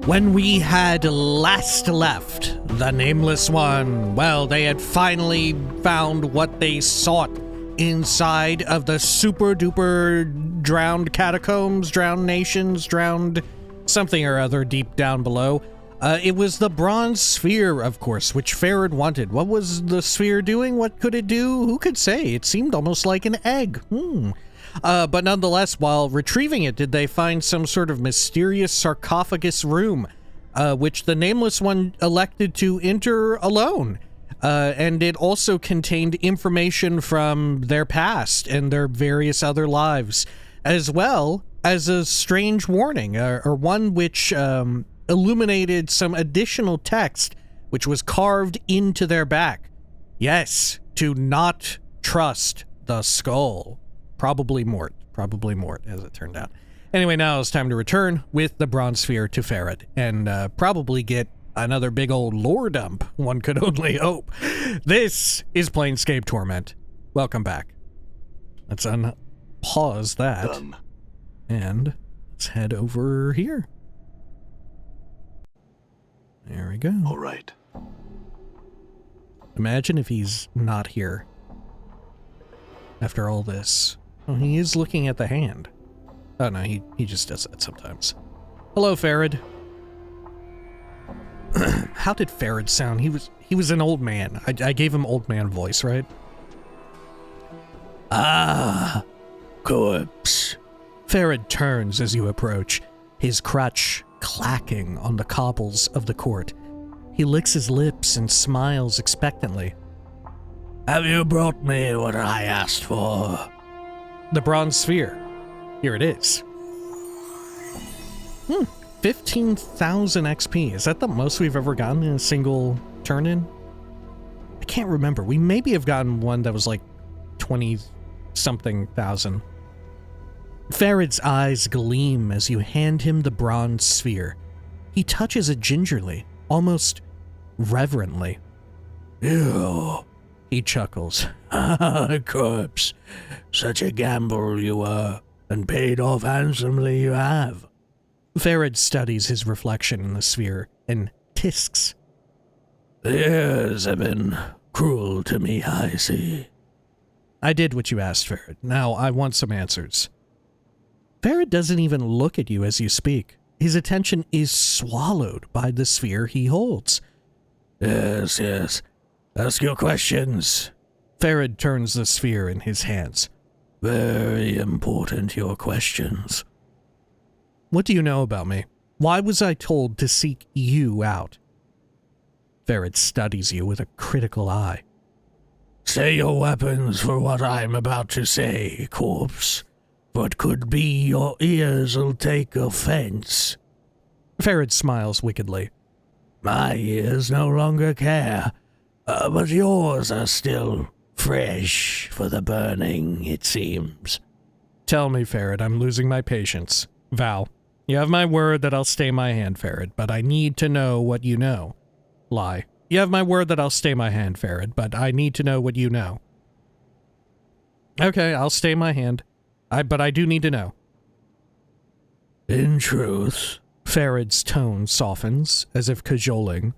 When we had last left the Nameless One, well, they had finally found what they sought inside of the super duper drowned catacombs, drowned nations, drowned something or other deep down below. It was the bronze sphere, of course, which Pharod wanted. What was the sphere doing? What could it do? Who could say? It seemed almost like an egg. But nonetheless, while retrieving it, did they find some sort of mysterious sarcophagus room, which the Nameless One elected to enter alone. And it also contained information from their past and their various other lives, as well as a strange warning, or one which illuminated some additional text, which was carved into their back. Yes, to not trust the skull. Probably Mort, as it turned out. Anyway, now it's time to return with the bronze sphere to Pharod, and probably get another big old lore dump, one could only hope. This is Planescape Torment. Welcome back. Let's unpause that. Done. And let's head over here. There we go. All right. Imagine if he's not here after all this. Oh, he is looking at the hand. Oh no, he just does that sometimes. Hello, Pharod. How did Pharod sound? He was an old man. I gave him old man voice, right? Ah, corpse. Pharod turns as you approach, his crutch clacking on the cobbles of the court. He licks his lips and smiles expectantly. Have you brought me what I asked for? The bronze sphere. Here it is. 15,000 XP. Is that the most we've ever gotten in a single turn-in? I can't remember. We maybe have gotten one that was like 20-something thousand. Pharod's eyes gleam as you hand him the bronze sphere. He touches it gingerly, almost reverently. Ew, he chuckles. Ah, corpse. Such a gamble you were, and paid off handsomely you have. Pharod studies his reflection in the sphere and tisks. The years have been cruel to me, I see. I did what you asked, Pharod. Now I want some answers. Pharod doesn't even look at you as you speak. His attention is swallowed by the sphere he holds. Yes. Ask your questions. Pharod turns the sphere in his hands. Very important, your questions. What do you know about me? Why was I told to seek you out? Pharod studies you with a critical eye. Say your weapons for what I'm about to say, corpse. What could be your ears'll take offense. Pharod smiles wickedly. My ears no longer care, but yours are still fresh for the burning, it seems. Tell me, Pharod, I'm losing my patience. Vow. You have my word that I'll stay my hand, Pharod, but I need to know what you know. Lie. You have my word that I'll stay my hand, Pharod, but I need to know what you know. Okay, I'll stay my hand. But I do need to know. In truth, Pharod's tone softens, as if cajoling.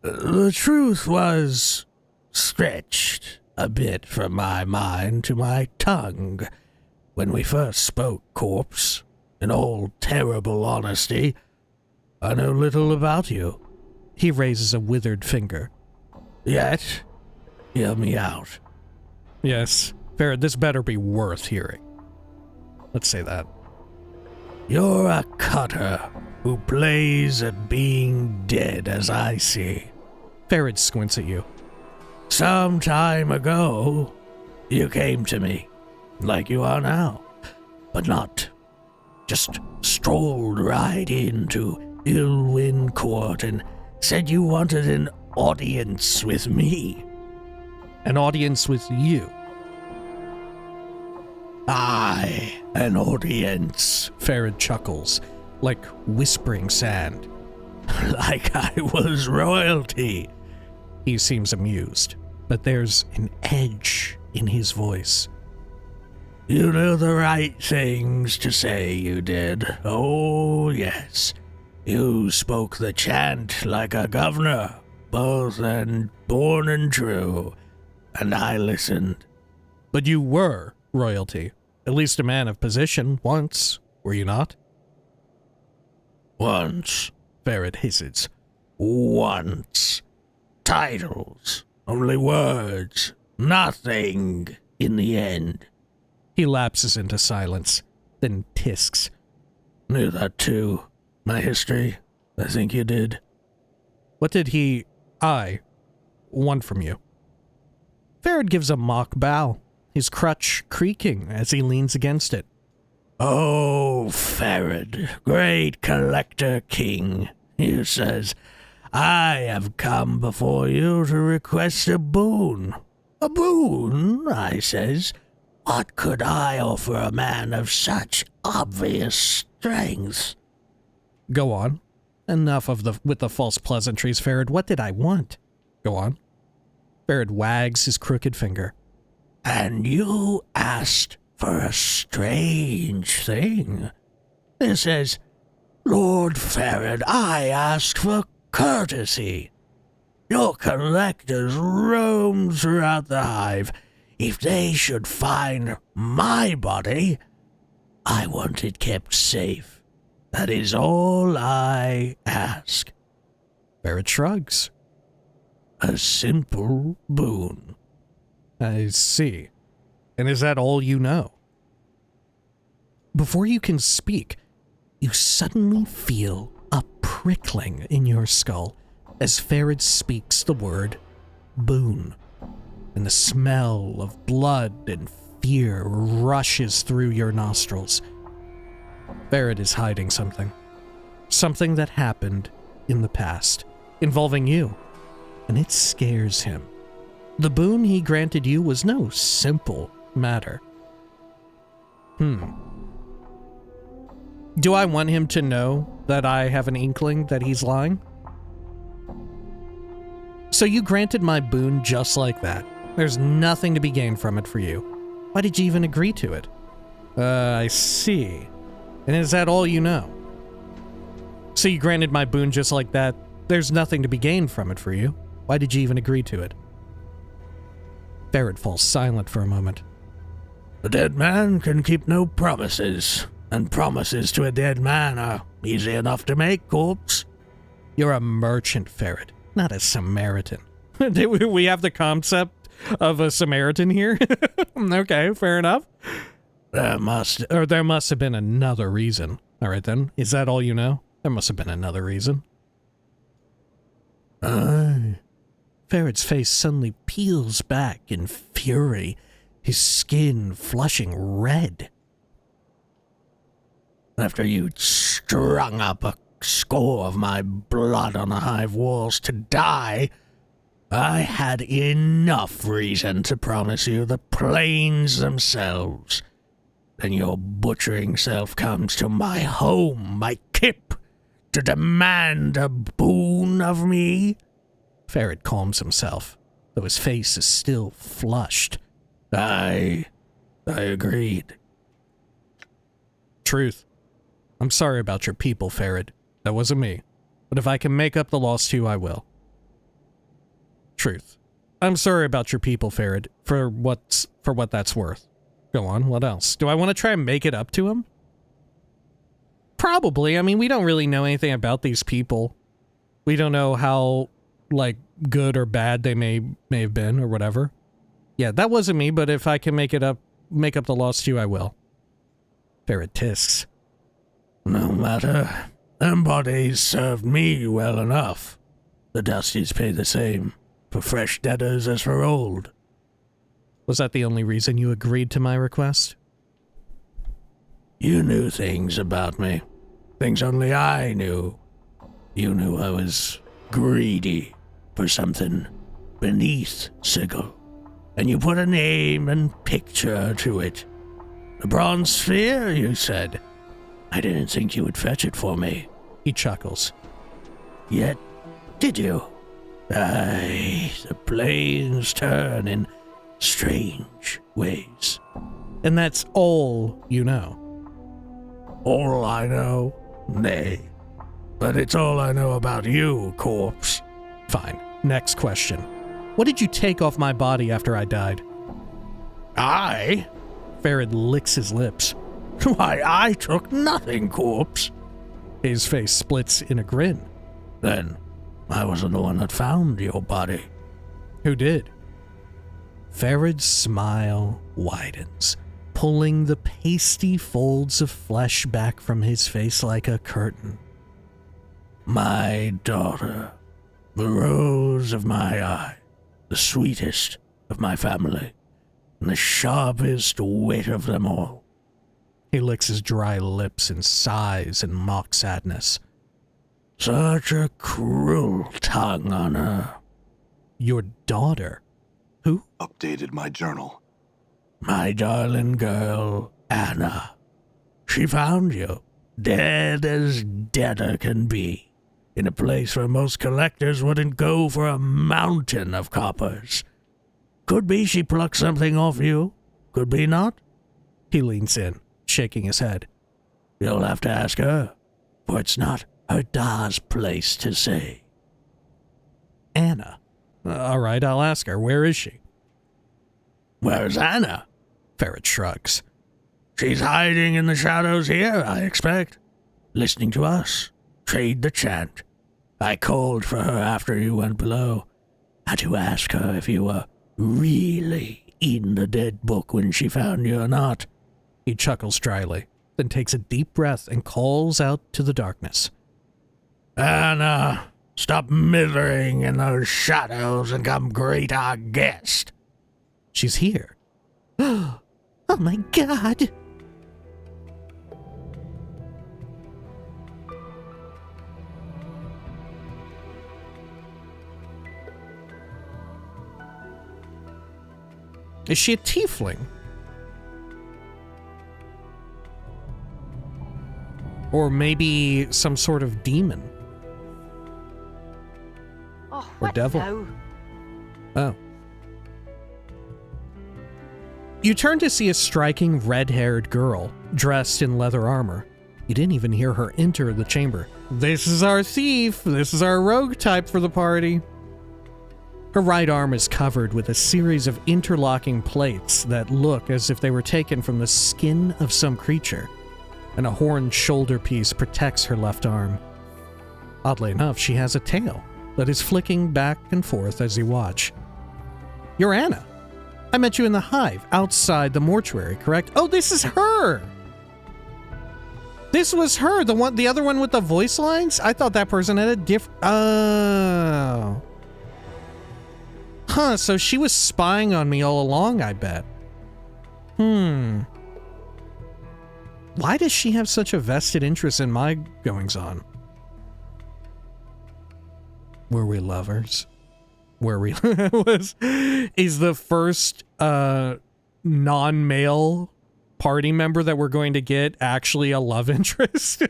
The truth was stretched a bit from my mind to my tongue when we first spoke, corpse. In all terrible honesty, I know little about you. He raises a withered finger. Yet, hear me out. Yes, Pharod, this better be worth hearing. Let's say that. You're a cutter who plays at being dead, as I see. Pharod squints at you. Some time ago, you came to me, like you are now, but not just strolled right into Illwyn Court and said you wanted an audience with me. An audience with you? Aye, an audience, Pharod chuckles, like whispering sand. Like I was royalty. He seems amused, but there's an edge in his voice. You knew the right things to say, you did. Oh, yes. You spoke the chant like a governor, both and born and true, and I listened. But you were royalty, at least a man of position, once, were you not? Once, Pharod hisses. once. Titles, only words, nothing in the end. He lapses into silence, then tisks. Knew that too. My history, I think you did. What did I want from you? Pharod gives a mock bow, his crutch creaking as he leans against it. Oh, Pharod, great collector king, he says, I have come before you to request a boon. A boon, I says. What could I offer a man of such obvious strength? Go on. Enough with the false pleasantries, Pharod. What did I want? Go on. Pharod wags his crooked finger. And you asked for a strange thing. It says, Lord Pharod, I asked for courtesy. Your collectors roam throughout the hive. If they should find my body, I want it kept safe. That is all I ask. Pharod shrugs. A simple boon. I see. And is that all you know? Before you can speak, you suddenly feel a prickling in your skull as Pharod speaks the word boon, and the smell of blood and fear rushes through your nostrils. Pharod is hiding something. Something that happened in the past, involving you, and it scares him. The boon he granted you was no simple matter. Do I want him to know that I have an inkling that he's lying? So you granted my boon just like that. There's nothing to be gained from it for you. Why did you even agree to it? I see. And is that all you know? So you granted my boon just like that. There's nothing to be gained from it for you. Why did you even agree to it? Pharod falls silent for a moment. A dead man can keep no promises, and promises to a dead man are easy enough to make, corpse. You're a merchant, Pharod, not a Samaritan. We have the concept of a Samaritan here? Okay, fair enough. There must have been another reason. All right, then. Is that all you know? There must have been another reason. Aye. Pharod's face suddenly peels back in fury, his skin flushing red. After you'd strung up a score of my blood on the hive walls to die, I had enough reason to promise you the plains themselves. Then your butchering self comes to my home, my kip, to demand a boon of me? Pharod calms himself, though his face is still flushed. I agreed. Truth. I'm sorry about your people, Pharod. That wasn't me. But if I can make up the loss to you, I will. Truth. I'm sorry about your people, Pharod, for what that's worth. Go on, what else? Do I want to try and make it up to him? Probably. I mean, we don't really know anything about these people. We don't know how, like, good or bad they may have been or whatever. Yeah, that wasn't me, but if I can make up the loss to you, I will. Pharod tisks. No matter. Them bodies served me well enough. The Dusties pay the same, for fresh debtors as for old. Was that the only reason you agreed to my request? You knew things about me. Things only I knew. You knew I was greedy for something beneath Sigil. And you put a name and picture to it. The Bronze Sphere, you said. I didn't think you would fetch it for me. He chuckles. Yet, did you? Aye, the planes turn in strange ways. And that's all you know? All I know? Nay. But it's all I know about you, corpse. Fine. Next question. What did you take off my body after I died? I? Pharod licks his lips. Why, I took nothing, corpse. His face splits in a grin. Then, I wasn't the one that found your body. Who did? Pharod's smile widens, pulling the pasty folds of flesh back from his face like a curtain. My daughter, the rose of my eye, the sweetest of my family, and the sharpest wit of them all. He licks his dry lips and sighs in mock sadness. Such a cruel tongue on her. Your daughter? Who? Updated my journal. My darling girl, Annah. She found you, dead as deader can be, in a place where most collectors wouldn't go for a mountain of coppers. Could be she plucked something off you, could be not. He leans in, shaking his head. You'll have to ask her, for it's not her da's place to say. Annah. All right, I'll ask her. Where is she? Where's Annah? Pharod shrugs. She's hiding in the shadows here, I expect. Listening to us. Trade the chant. I called for her after you went below. Had to ask her if you were really in the dead book when she found you or not. He chuckles dryly, then takes a deep breath and calls out to the darkness. Annah, stop mithering in those shadows and come greet our guest. She's here. Oh my God! Is she a tiefling? Or maybe some sort of demon? Oh, Or what devil? now? Oh. You turn to see a striking red-haired girl, dressed in leather armor. You didn't even hear her enter the chamber. This is our thief! This is our rogue type for the party! Her right arm is covered with a series of interlocking plates that look as if they were taken from the skin of some creature, and a horned shoulder piece protects her left arm. Oddly enough, she has a tail that is flicking back and forth as you watch. You're Annah. I met you in the hive outside the mortuary, correct? Oh, this is her! This was her, the other one with the voice lines? I thought that person had a different... Oh. Huh, so she was spying on me all along, I bet. Why does she have such a vested interest in my goings-on? Were we lovers? Were we... is the first non-male party member that we're going to get actually a love interest?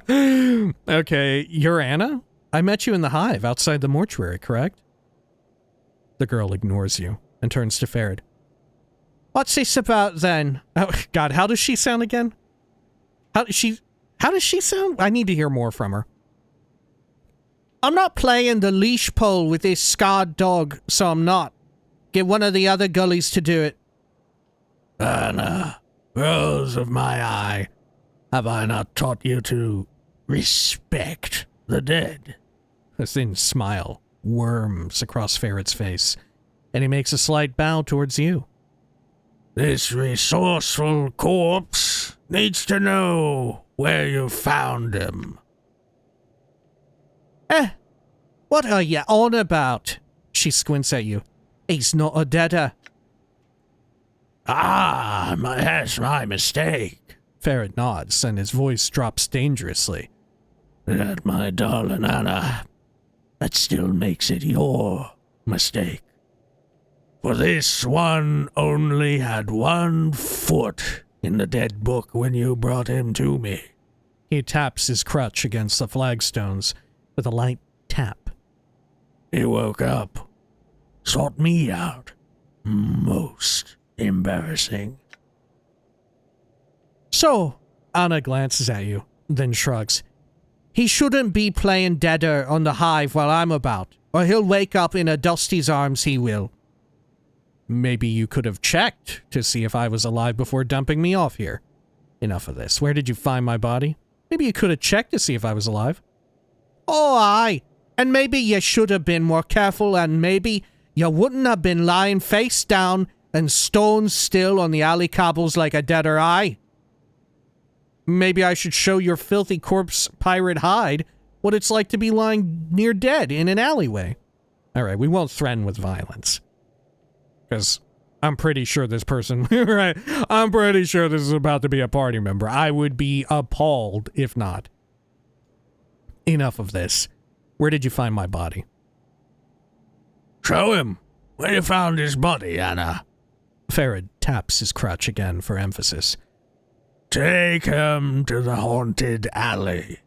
Okay, you're Annah? I met you in the hive outside the mortuary, correct? The girl ignores you and turns to Pharod. What's this about then? Oh, God, how does she sound again? How does she sound? I need to hear more from her. I'm not playing the leash pole with this scarred dog, so I'm not. Get one of the other gullies to do it. Annah, rose of my eye, have I not taught you to respect the dead? A thin smile worms across Pharod's face, and he makes a slight bow towards you. This resourceful corpse needs to know where you found him. What are you on about? She squints at you. He's not a deader. That's my mistake. Pharod nods, and his voice drops dangerously. That, my darling Annah, that still makes it your mistake. For this one only had 1 foot in the dead book when you brought him to me. He taps his crutch against the flagstones with a light tap. He woke up, sought me out. Most embarrassing. So, Annah glances at you, then shrugs. He shouldn't be playing deader on the hive while I'm about, or he'll wake up in a Dusty's arms, he will. Maybe you could have checked to see if I was alive before dumping me off here. Enough of this. Where did you find my body? Maybe you could have checked to see if I was alive. Oh, aye. And maybe you should have been more careful, and maybe you wouldn't have been lying face down and stone still on the alley cobbles like a deader eye. Maybe I should show your filthy corpse pirate hide what it's like to be lying near dead in an alleyway. Alright, we won't threaten with violence. Because I'm pretty sure this person... right, I'm pretty sure this is about to be a party member. I would be appalled if not. Enough of this. Where did you find my body? Show him. Where you found his body, Anna? Pharod taps his crutch again for emphasis. Take him to the haunted alley.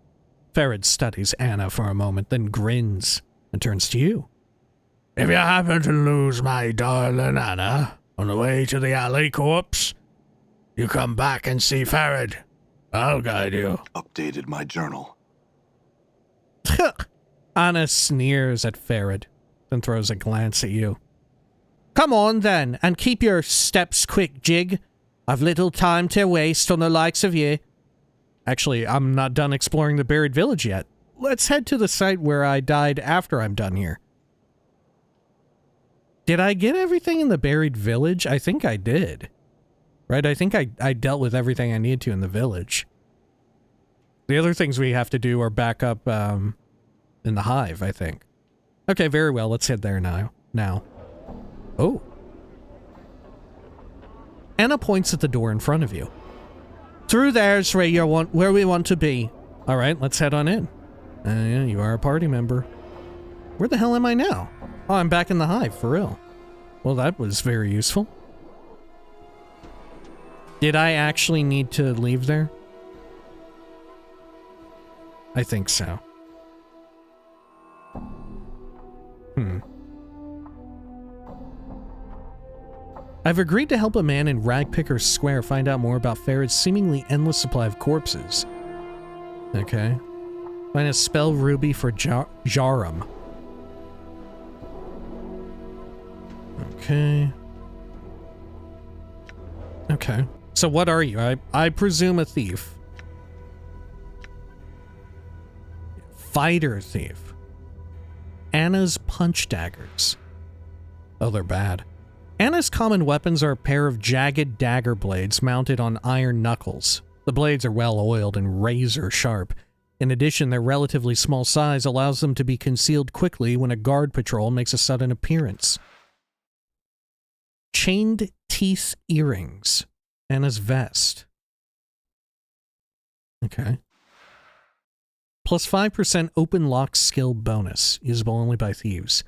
Pharod studies Anna for a moment, then grins and turns to you. If you happen to lose my darling Anna on the way to the alley corpse, you come back and see Pharod. I'll guide you. Updated my journal. Anna sneers at Pharod, then throws a glance at you. Come on then, and keep your steps quick, Jig. I've little time to waste on the likes of you. Actually, I'm not done exploring the buried village yet. Let's head to the site where I died after I'm done here. Did I get everything in the buried village? I think I did. Right, I think I dealt with everything I needed to in the village. The other things we have to do are back up in the hive, I think. Okay, very well, let's head there now. Oh. Anna points at the door in front of you. Through there's where we want to be. Alright, let's head on in. Yeah, you are a party member. Where the hell am I now? Oh, I'm back in the hive, for real. Well, that was very useful. Did I actually need to leave there? I think so. I've agreed to help a man in Ragpicker's Square find out more about Pharod's seemingly endless supply of corpses. Okay. Find a spell ruby for Jarum. Okay. Okay. So what are you? I presume a thief. Fighter thief. Anna's punch daggers. Oh, they're bad. Anna's common weapons are a pair of jagged dagger blades mounted on iron knuckles. The blades are well oiled and razor sharp. In addition, their relatively small size allows them to be concealed quickly when a guard patrol makes a sudden appearance. Chained teeth earrings. Anna's vest. Okay. Plus 5% open lock skill bonus, usable only by thieves.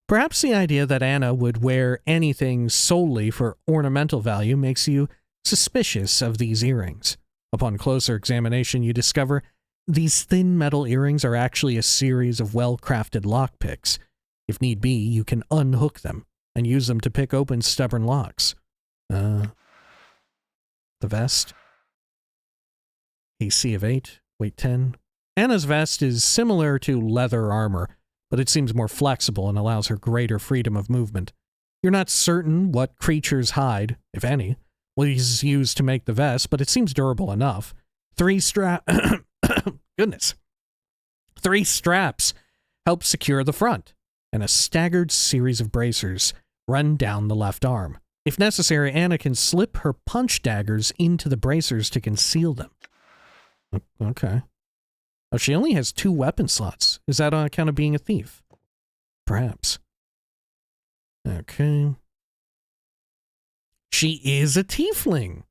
Perhaps the idea that Anna would wear anything solely for ornamental value makes you suspicious of these earrings. Upon closer examination, you discover these thin metal earrings are actually a series of well-crafted lockpicks. If need be, you can unhook them and use them to pick open stubborn locks. The vest. AC of 8, weight 10. Anna's vest is similar to leather armor, but it seems more flexible and allows her greater freedom of movement. You're not certain what creature's hide, if any, was used to make the vest, but it seems durable enough. 3 straps help secure the front, and a staggered series of bracers run down the left arm. If necessary, Anna can slip her punch daggers into the bracers to conceal them. Okay. Oh, she only has 2 weapon slots. Is that on account of being a thief? Perhaps. Okay. She is a tiefling.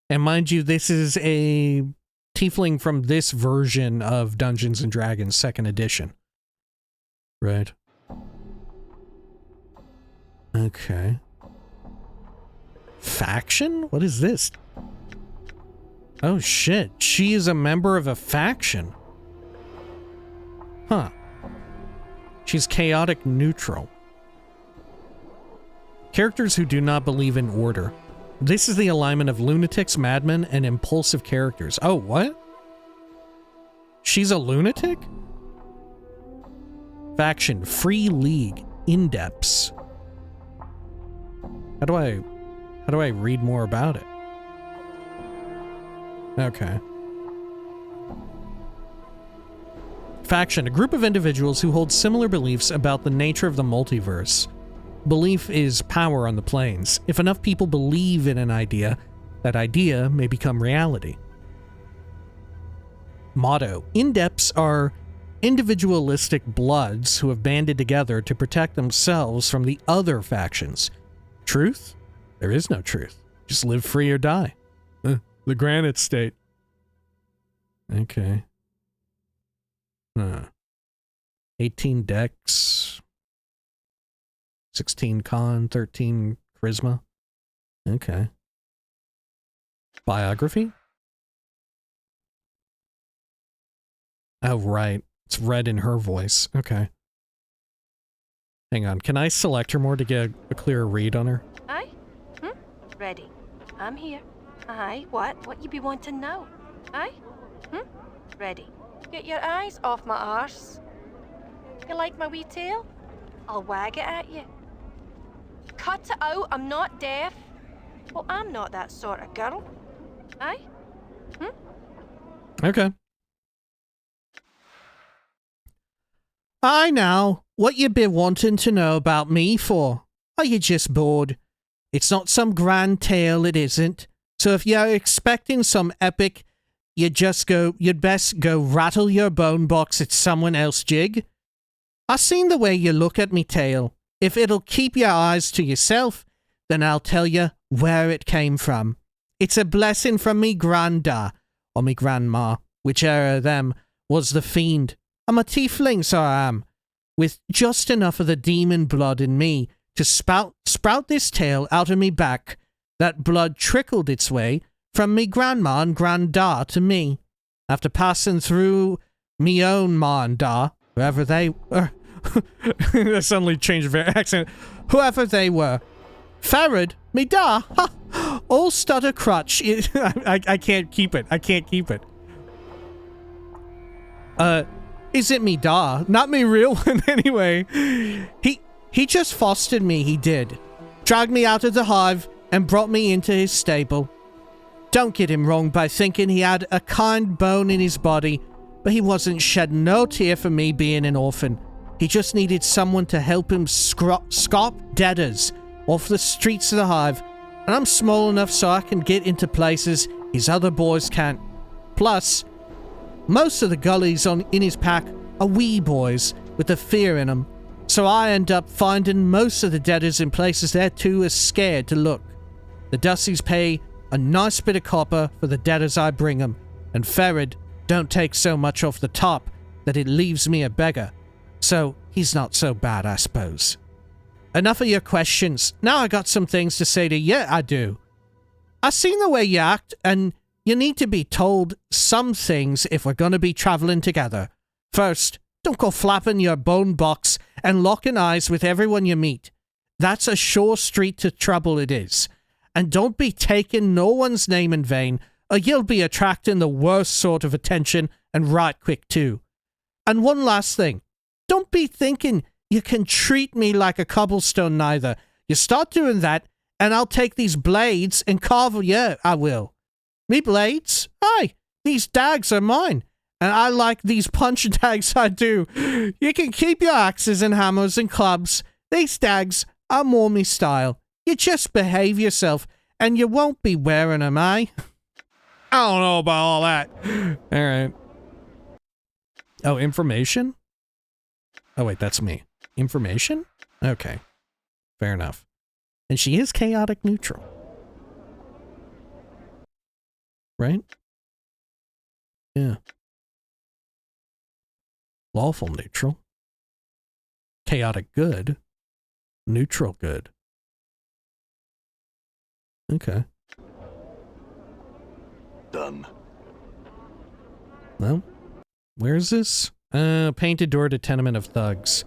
And mind you, this is a tiefling from this version of Dungeons and Dragons 2nd edition. Right. Okay. Faction? What is this? Oh shit, she is a member of a faction. Huh. She's chaotic neutral. Characters who do not believe in order. This is the alignment of lunatics, madmen, and impulsive characters. Oh, what? she's a lunatic? Faction, Free League, in-depths. How do I read more about it? Okay. Faction, a group of individuals who hold similar beliefs about the nature of the multiverse. Belief is power on the planes. If enough people believe in an idea, that idea may become reality. Motto, in-depths are individualistic bloods who have banded together to protect themselves from the other factions. Truth? There is no truth. Just live free or die. The Granite State. Okay. 18 dex. 16 con, 13 charisma. Okay. Biography? Oh, right. It's read in her voice. Okay. Hang on. Can I select her more to get a clearer read on her? Aye? Ready. I'm here. Aye, what you be wanting now? Aye? Ready. Get your eyes off my arse. You like my wee tail? I'll wag it at you. Cut it out, I'm not deaf. Well, I'm not that sort of girl. Aye? Okay. I know. What you been wanting to know about me for? Are you just bored? It's not some grand tale, it isn't. So if you're expecting some epic, you'd best go rattle your bone box at someone else jig. I seen the way you look at me tale. If it'll keep your eyes to yourself, then I'll tell you where it came from. It's a blessing from me granda, or me grandma, whichever of them was the fiend. I'm a tiefling, so I am, with just enough of the demon blood in me to sprout this tail out of me back. That blood trickled its way from me grandma and granda to me. After passing through me own ma and da, whoever they were, I suddenly changed their accent, whoever they were. Pharod, me da, ha, all stutter crutch. I can't keep it. I can't keep it. Is it me da? Not me real one anyway. He just fostered me, he did. Dragged me out of the hive and brought me into his stable. Don't get him wrong by thinking he had a kind bone in his body, but he wasn't shedding no tear for me being an orphan. He just needed someone to help him scop debtors off the streets of the hive, and I'm small enough so I can get into places his other boys can't. Plus, most of the gullies in his pack are wee boys with the fear in them, so I end up finding most of the debtors in places they're too scared to look. The Dussies pay a nice bit of copper for the debtors I bring them, and Pharod don't take so much off the top that it leaves me a beggar. So he's not so bad, I suppose. Enough of your questions. Now I got some things to say to you, I do. I seen the way you act, and you need to be told some things if we're gonna be traveling together. First, don't go flapping your bone box and locking eyes with everyone you meet. That's a sure street to trouble it is. And don't be taking no one's name in vain, or you'll be attracting the worst sort of attention, and right quick too. And one last thing. Don't be thinking you can treat me like a cobblestone neither. You start doing that, and I'll take these blades and carve you, I will. Me blades? Aye, these dags are mine, and I like these punch dags I do. You can keep your axes and hammers and clubs. These dags are more me style. You just behave yourself, and you won't be wearing them, eh? I don't know about all that. All right. Oh, information? Oh, wait, that's me. Information? Okay. Fair enough. And she is chaotic neutral. Right? Yeah. Lawful neutral. Chaotic good. Neutral good. Okay. Done. Well, where's this? Painted door to tenement of thugs.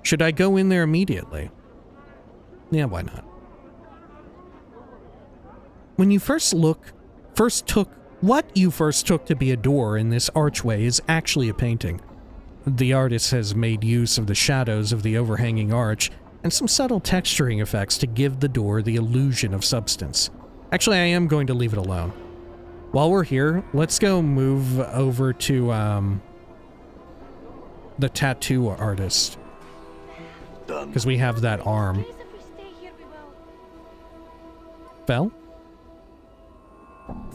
Should I go in there immediately? Yeah, why not? When you first took What you first took to be a door in this archway is actually a painting. The artist has made use of the shadows of the overhanging arch and some subtle texturing effects to give the door the illusion of substance. Actually, I am going to leave it alone. While we're here, let's go move over to the tattoo artist. Because we have that arm. Fel?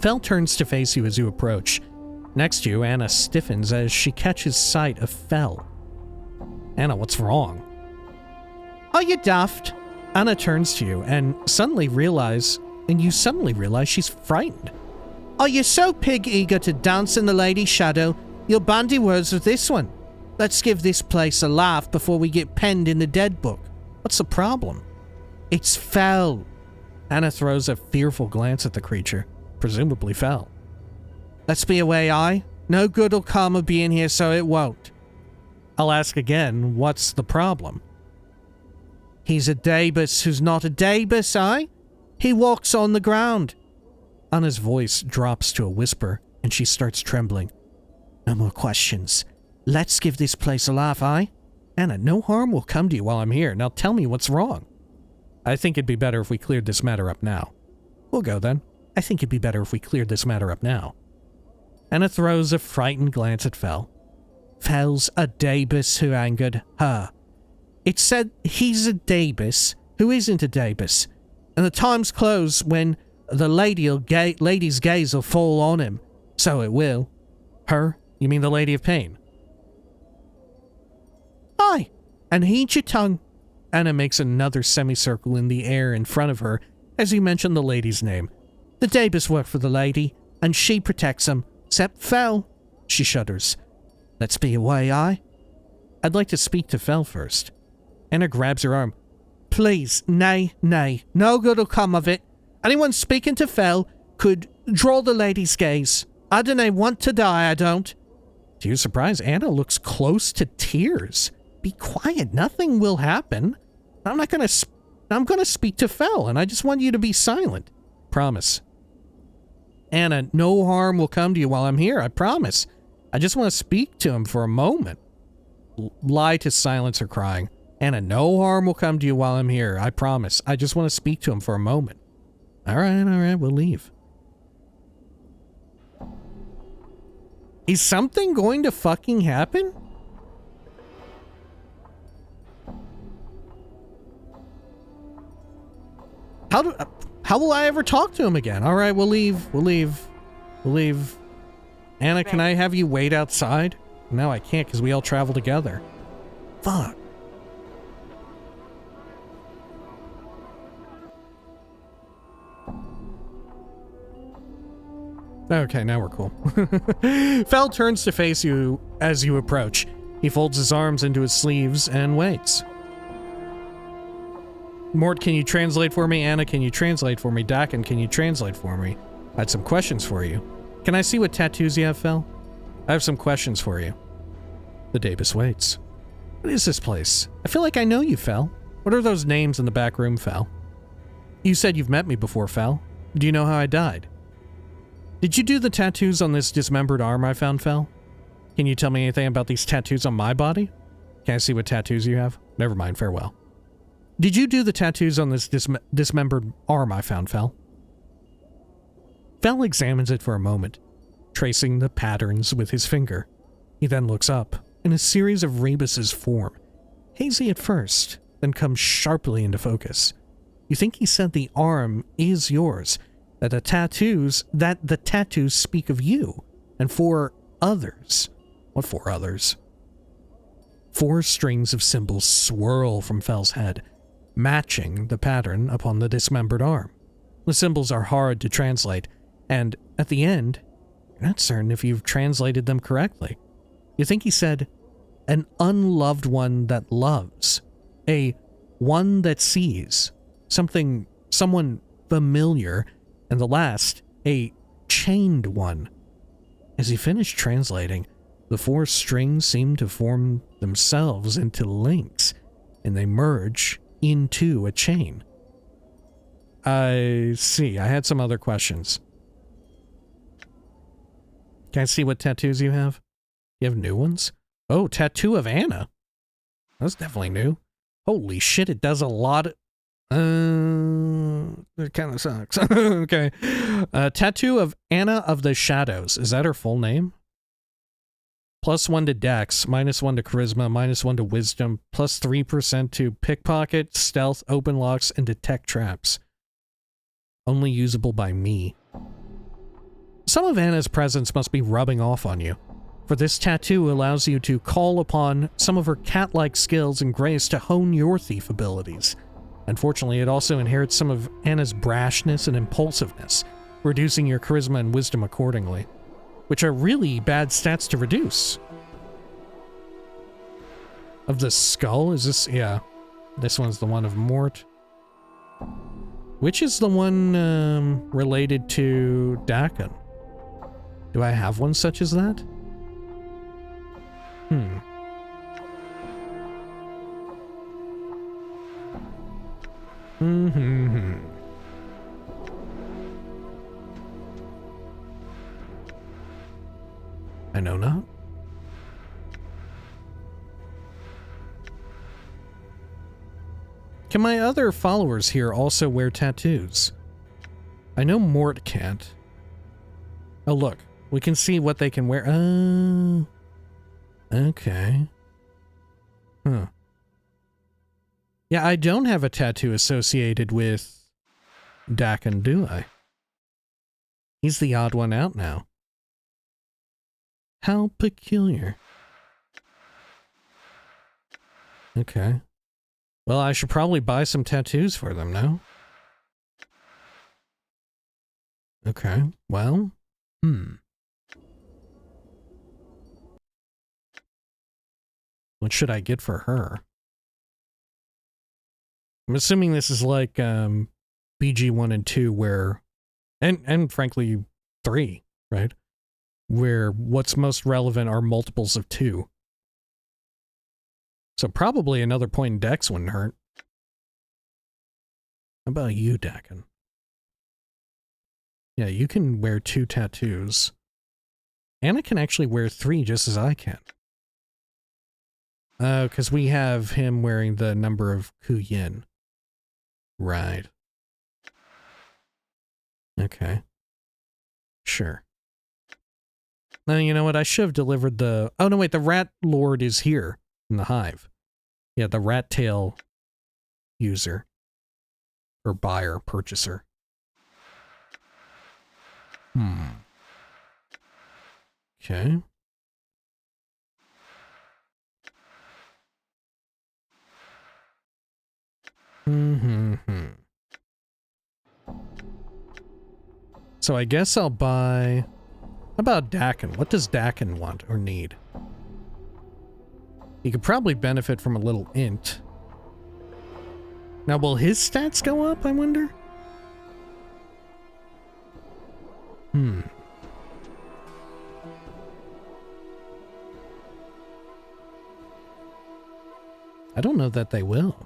Fel turns to face you as you approach. Next to you, Anna stiffens as she catches sight of Fel. Anna, what's wrong? Are you daft? Anna turns to you and you suddenly realize she's frightened. Are you so pig-eager to dance in the lady's shadow, you'll bandy words with this one? Let's give this place a laugh before we get penned in the dead book. What's the problem? It's Fel. Anna throws a fearful glance at the creature, presumably Fel. Let's be away, aye? No good'll come of being here, so it won't. I'll ask again, what's the problem? He's a Dabus who's not a Dabus, aye? He walks on the ground. Anna's voice drops to a whisper, and she starts trembling. No more questions. Let's give this place a laugh, aye? Anna, no harm will come to you while I'm here. Now tell me what's wrong. I think it'd be better if we cleared this matter up now. We'll go then. I think it'd be better if we cleared this matter up now. Anna throws a frightened glance at Fel. Fel's a Dabus who angered her. It said he's a Dabus who isn't a Dabus, and the time's close when the lady's gaze will fall on him. So it will. Her? You mean the Lady of Pain? Aye, and heed your tongue. Anna makes another semicircle in the air in front of her as you mention the lady's name. The Dabus work for the lady, and she protects him, except Fel. She shudders. Let's be away, aye? I'd like to speak to Fel first. Anna grabs her arm. Please, nay, nay, no good'll come of it. Anyone speaking to Fel could draw the lady's gaze. I dunno want to die, I don't. To your surprise, Anna looks close to tears. Be quiet, nothing will happen. I'm gonna speak to Fel, and I just want you to be silent. Promise. Anna, no harm will come to you while I'm here, I promise. I just want to speak to him for a moment. Lie to silence her crying. Anna, no harm will come to you while I'm here, I promise. I just want to speak to him for a moment. Alright, we'll leave. Is something going to fucking happen? How will I ever talk to him again? Alright, we'll leave. Anna, can I have you wait outside? No, I can't because we all travel together. Fuck. Okay, now we're cool. Fel turns to face you as you approach. He folds his arms into his sleeves and waits. Mort, can you translate for me? Anna, can you translate for me? Dakin, can you translate for me? I had some questions for you. Can I see what tattoos you have, Fel? I have some questions for you. The Dabus waits. What is this place? I feel like I know you, Fel. What are those names in the back room, Fel? You said you've met me before, Fel. Do you know how I died? Did you do the tattoos on this dismembered arm I found, Fel? Can you tell me anything about these tattoos on my body? Can I see what tattoos you have? Never mind, farewell. Did you do the tattoos on this dismembered arm I found, Fel? Fel examines it for a moment, tracing the patterns with his finger. He then looks up, and a series of rebuses form. Hazy at first, then comes sharply into focus. You think he said the arm is yours, that the tattoos speak of you, and for others. What for others? 4 strings of symbols swirl from Fel's head, matching the pattern upon the dismembered arm. The symbols are hard to translate, and at the end, you're not certain if you've translated them correctly. You think he said, an unloved one that loves, a one that sees, someone familiar, and the last, a chained one. As he finished translating, the 4 strings seem to form themselves into links, and they merge into a chain. I see. I had some other questions. Can I see what tattoos you have? You have new ones? Oh, tattoo of Annah. That's definitely new. Holy shit, it does a lot. It kind of sucks. Okay. Tattoo of Annah of the Shadows. Is that her full name? +1 to Dex, -1 to Charisma, -1 to Wisdom, +3% to Pickpocket, Stealth, Open Locks, and Detect Traps. Only usable by me. Some of Annah's presence must be rubbing off on you, for this tattoo allows you to call upon some of her cat-like skills and grace to hone your thief abilities. Unfortunately, it also inherits some of Annah's brashness and impulsiveness, reducing your Charisma and Wisdom accordingly, which are really bad stats to reduce. Of the skull? Is this? Yeah. This one's the one of Mort. Which is the one related to Dakin? Do I have one such as that? I know not. Can my other followers here also wear tattoos? I know Mort can't. Oh, look. We can see what they can wear. Oh. Okay. Huh. Yeah, I don't have a tattoo associated with Dakin, do I? He's the odd one out now. How peculiar. Okay. Well, I should probably buy some tattoos for them, no? Okay, well, What should I get for her? I'm assuming this is like BG 1 and 2 where, and frankly 3, right? Where what's most relevant are multiples of 2. So probably another point in Dex wouldn't hurt. How about you, Dakin? Yeah, you can wear 2 tattoos. Annah can actually wear 3 just as I can. Because we have him wearing the number of Kuyin. Right. Okay. Sure. Now, you know what? I should have delivered the... Oh, no, wait. The Rat Lord is here in the hive. Yeah, the Rat Tail user. Or buyer, purchaser. Okay. So I guess I'll buy... How about Dakin? What does Dakin want or need? He could probably benefit from a little int. Now, will his stats go up, I wonder? I don't know that they will.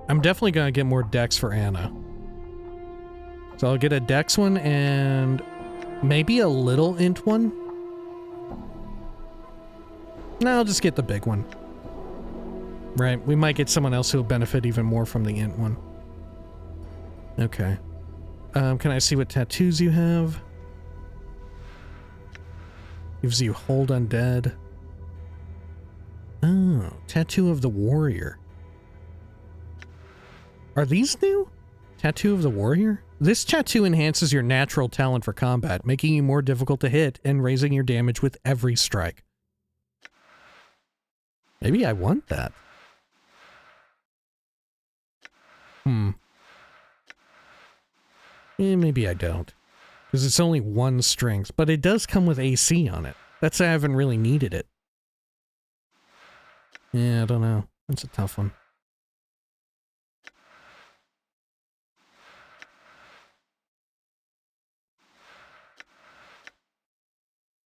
I'm definitely going to get more Dex for Annah. So I'll get a Dex one and maybe a little int one. No, I'll just get the big one. Right, we might get someone else who will benefit even more from the int one. Okay. Can I see what tattoos you have? Gives you Hold Undead. Oh, Tattoo of the Warrior. Are these new? Tattoo of the Warrior? This tattoo enhances your natural talent for combat, making you more difficult to hit and raising your damage with every strike. Maybe I want that. Maybe I don't. Because it's only 1 strength, but it does come with AC on it. That's why I haven't really needed it. Yeah, I don't know. That's a tough one.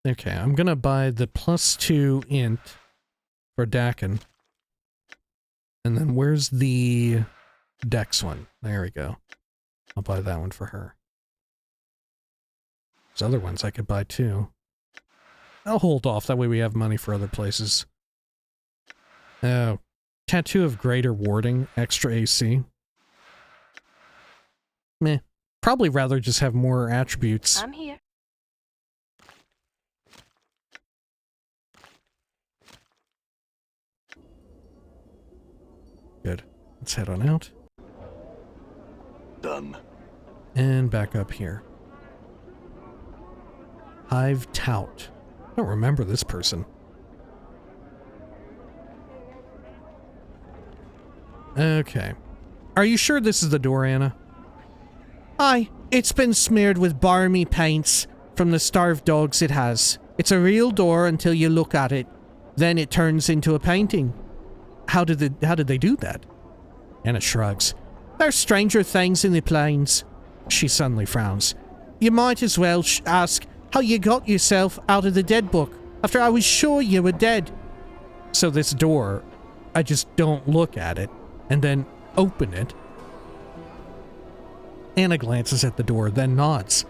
Okay, I'm gonna buy the +2 int for Dakin. And then where's the Dex one? There we go. I'll buy that one for her. There's other ones I could buy too. I'll hold off, that way we have money for other places. Oh, tattoo of greater warding, extra AC. Meh. Probably rather just have more attributes. I'm here. Good. Let's head on out. Done. And back up here. Hive Tout. I don't remember this person. Okay. Are you sure this is the door, Anna? Aye, it's been smeared with barmy paints from the starved dogs it has. It's a real door until you look at it. Then it turns into a painting. How did they do that? Anna shrugs. There's stranger things in the plains. She suddenly frowns. You might as well ask how you got yourself out of the dead book after I was sure you were dead. So this door, I just don't look at it and then open it. Anna glances at the door, then nods.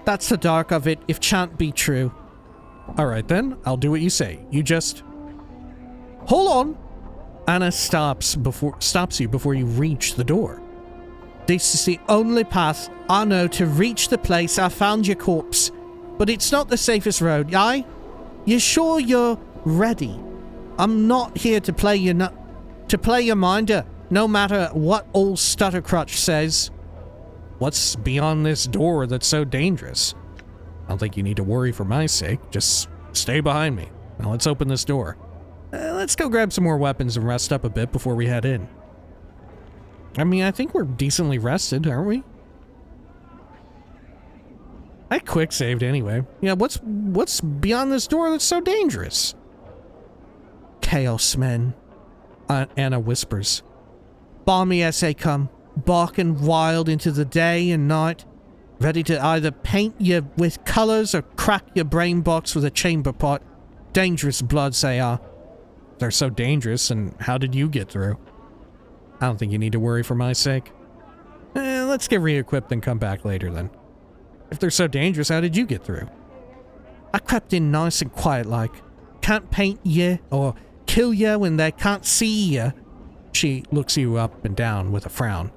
That's the dark of it, if chant be true. Alright then, I'll do what you say. You just... Hold on! Anna stops you before you reach the door. This is the only path I know to reach the place I found your corpse. But it's not the safest road, aye? You sure you're ready? I'm not here to play your minder, no matter what old Stuttercrutch says. What's beyond this door that's so dangerous? I don't think you need to worry for my sake. Just stay behind me. Now let's open this door. Let's go grab some more weapons and rest up a bit before we head in. I mean, I think we're decently rested, aren't we? I quick saved anyway. Yeah, what's beyond this door that's so dangerous? Chaosmen, Anna whispers. Balmy as they come, barking wild into the day and night, ready to either paint you with colors or crack your brain box with a chamber pot. Dangerous bloods they are. They're so dangerous, and how did you get through? I don't think you need to worry for my sake. Let's get re-equipped and come back later then. If they're so dangerous, how did you get through? I crept in nice and quiet like. Can't paint you or kill you when they can't see you. She looks you up and down with a frown.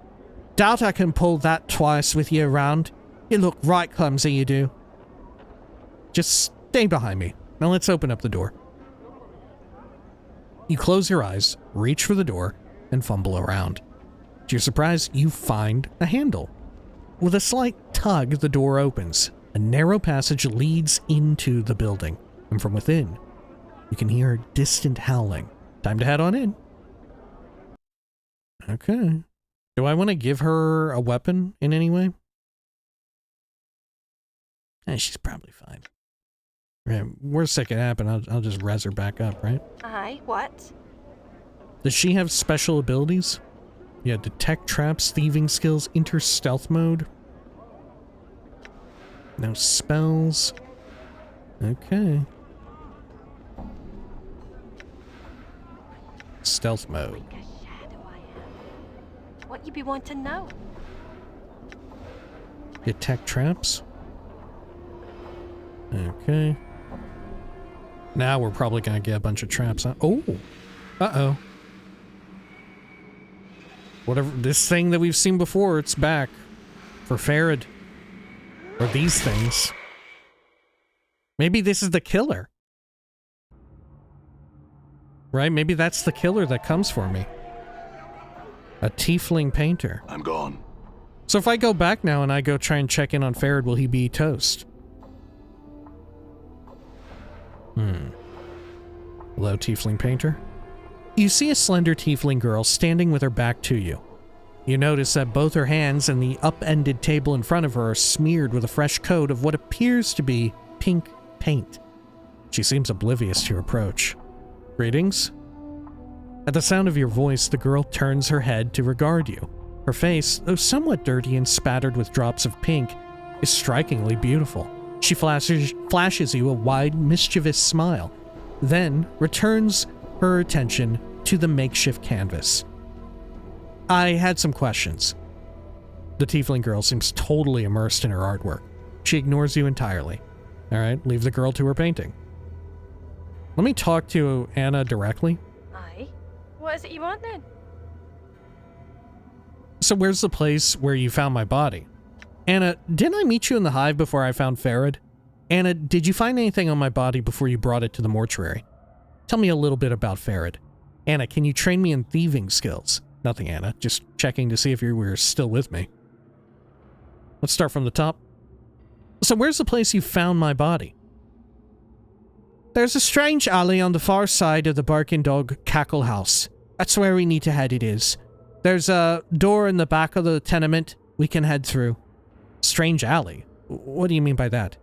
Doubt I can pull that twice with you around. You look right clumsy, you do. Just stay behind me. Now let's open up the door. You close your eyes, reach for the door, and fumble around. To your surprise, you find a handle. With a slight tug, the door opens. A narrow passage leads into the building, and from within, you can hear distant howling. Time to head on in. Okay. Do I want to give her a weapon in any way? She's probably fine. Right, worst that could happen, I'll just res her back up, right? Aye, what? Does she have special abilities? Yeah, detect traps, thieving skills, enter stealth mode. No spells. Okay. Stealth mode. Like a shadow I am. What you be wanting to know? Detect traps. Okay. Now we're probably gonna get a bunch of traps on. Oh! Uh-oh. Whatever, this thing that we've seen before, it's back. For Pharod. Or these things. Maybe this is the killer. Right? Maybe that's the killer that comes for me. A tiefling painter. I'm gone. So if I go back now and I go try and check in on Pharod, will he be toast? Hello, tiefling painter. You see a slender tiefling girl standing with her back to you. You notice that both her hands and the upended table in front of her are smeared with a fresh coat of what appears to be pink paint. She seems oblivious to your approach. Greetings? At the sound of your voice, the girl turns her head to regard you. Her face, though somewhat dirty and spattered with drops of pink, is strikingly beautiful. She flashes you a wide, mischievous smile, then returns her attention to the makeshift canvas. I had some questions. The tiefling girl seems totally immersed in her artwork. She ignores you entirely. All right, leave the girl to her painting. Let me talk to Annah directly. Aye. What is it you want then? So where's the place where you found my body? Annah, didn't I meet you in the hive before I found Pharod? Annah, did you find anything on my body before you brought it to the mortuary? Tell me a little bit about Pharod. Annah, can you train me in thieving skills? Nothing, Annah. Just checking to see if you were still with me. Let's start from the top. So where's the place you found my body? There's a strange alley on the far side of the Barking Dog Cackle House. That's where we need to head, it is. There's a door in the back of the tenement we can head through. Strange alley? What do you mean by that?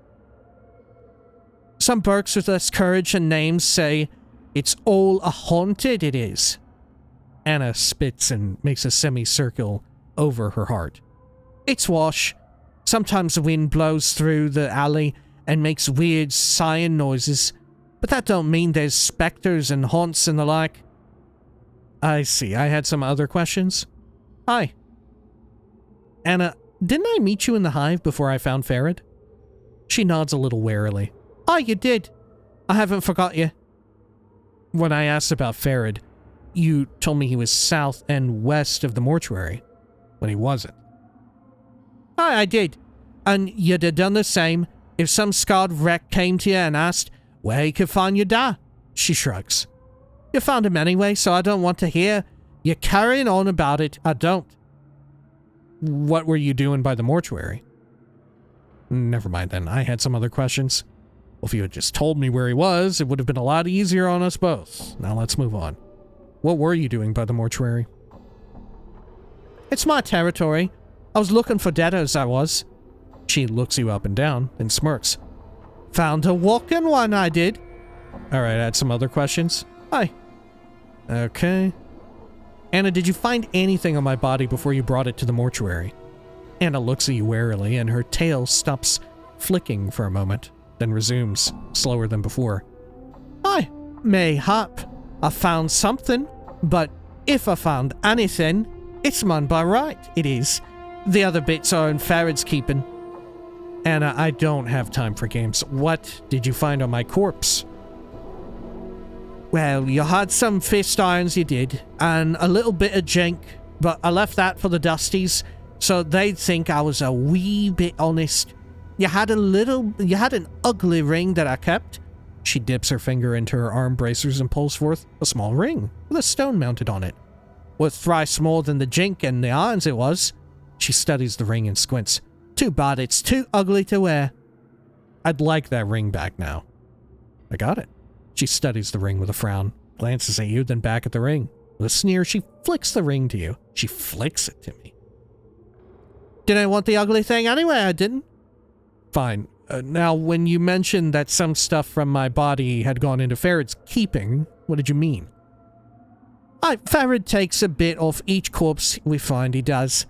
Some Burks with less courage and names say it's all a haunted, it is. Annah spits and makes a semicircle over her heart. It's wash. Sometimes the wind blows through the alley and makes weird sighing noises, but that don't mean there's specters and haunts and the like. I see. I had some other questions. Hi. Annah, didn't I meet you in the hive before I found Pharod? She nods a little warily. Oh, you did. I haven't forgot you. When I asked about Pharod, you told me he was south and west of the mortuary, when he wasn't. Aye, I did. And you'd have done the same if some scarred wreck came to you and asked where he could find your dad. She shrugs. You found him anyway, so I don't want to hear you carrying on about it. I don't. What were you doing by the mortuary? Never mind then. I had some other questions. Well, if you had just told me where he was, it would have been a lot easier on us both. Now let's move on. What were you doing by the mortuary? It's my territory. I was looking for debtors, I was. She looks you up and down, then smirks. Found a walking one, I did. Alright, I had some other questions. Hi. Okay. Annah, did you find anything on my body before you brought it to the mortuary? Annah looks at you warily, and her tail stops flicking for a moment, then resumes, slower than before. Aye, mayhap. I found something, but if I found anything, it's mine by right, it is. The other bits are in Pharod's keeping. Annah, I don't have time for games. What did you find on my corpse? Well, you had some fist irons, you did, and a little bit of jink, but I left that for the Dusties, so they'd think I was a wee bit honest. You had an ugly ring that I kept. She dips her finger into her arm bracers and pulls forth a small ring with a stone mounted on it. Worth thrice more than the jink and the irons it was. She studies the ring and squints. Too bad it's too ugly to wear. I'd like that ring back now. I got it. She studies the ring with a frown, glances at you, then back at the ring. With a sneer, she flicks the ring to you. She flicks it to me. Didn't want the ugly thing anyway, I didn't. Fine. Now, when you mentioned that some stuff from my body had gone into Pharod's keeping, what did you mean? Pharod takes a bit off each corpse we find, he does.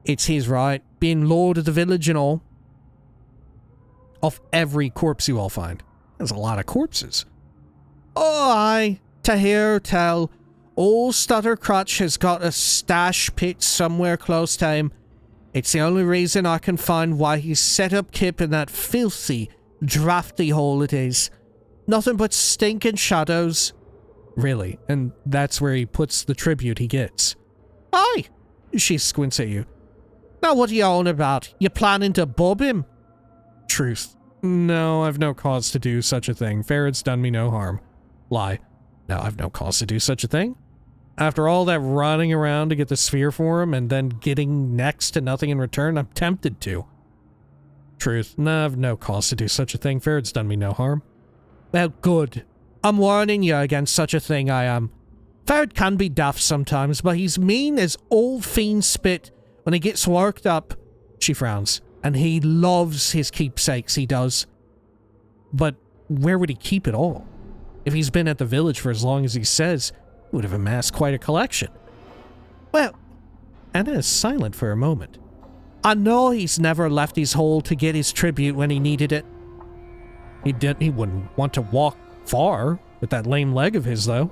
It's his right, being lord of the village and all. Off every corpse you all find. There's a lot of corpses. Oh, aye. To hear tell, old Stuttercrutch has got a stash pit somewhere close to him. It's the only reason I can find why he's set up Kip in that filthy, drafty hole it is. Nothing but stinking shadows. Really, and that's where he puts the tribute he gets. Aye, she squints at you. Now what are you on about? You planning to bob him? Truth. No, I've no cause to do such a thing. Pharod's done me no harm. Lie. No, I've no cause to do such a thing. After all that running around to get the sphere for him and then getting next to nothing in return, I'm tempted to. Truth. No, I've no cause to do such a thing. Pharod's done me no harm. Well, good. I'm warning you against such a thing, I am. Pharod can be daft sometimes, but he's mean as old fiend spit when he gets worked up. She frowns. And he loves his keepsakes, he does. But where would he keep it all? If he's been at the village for as long as he says, he would have amassed quite a collection. Well, Annah is silent for a moment. I know he's never left his hole to get his tribute when he needed it. He wouldn't want to walk far with that lame leg of his, though.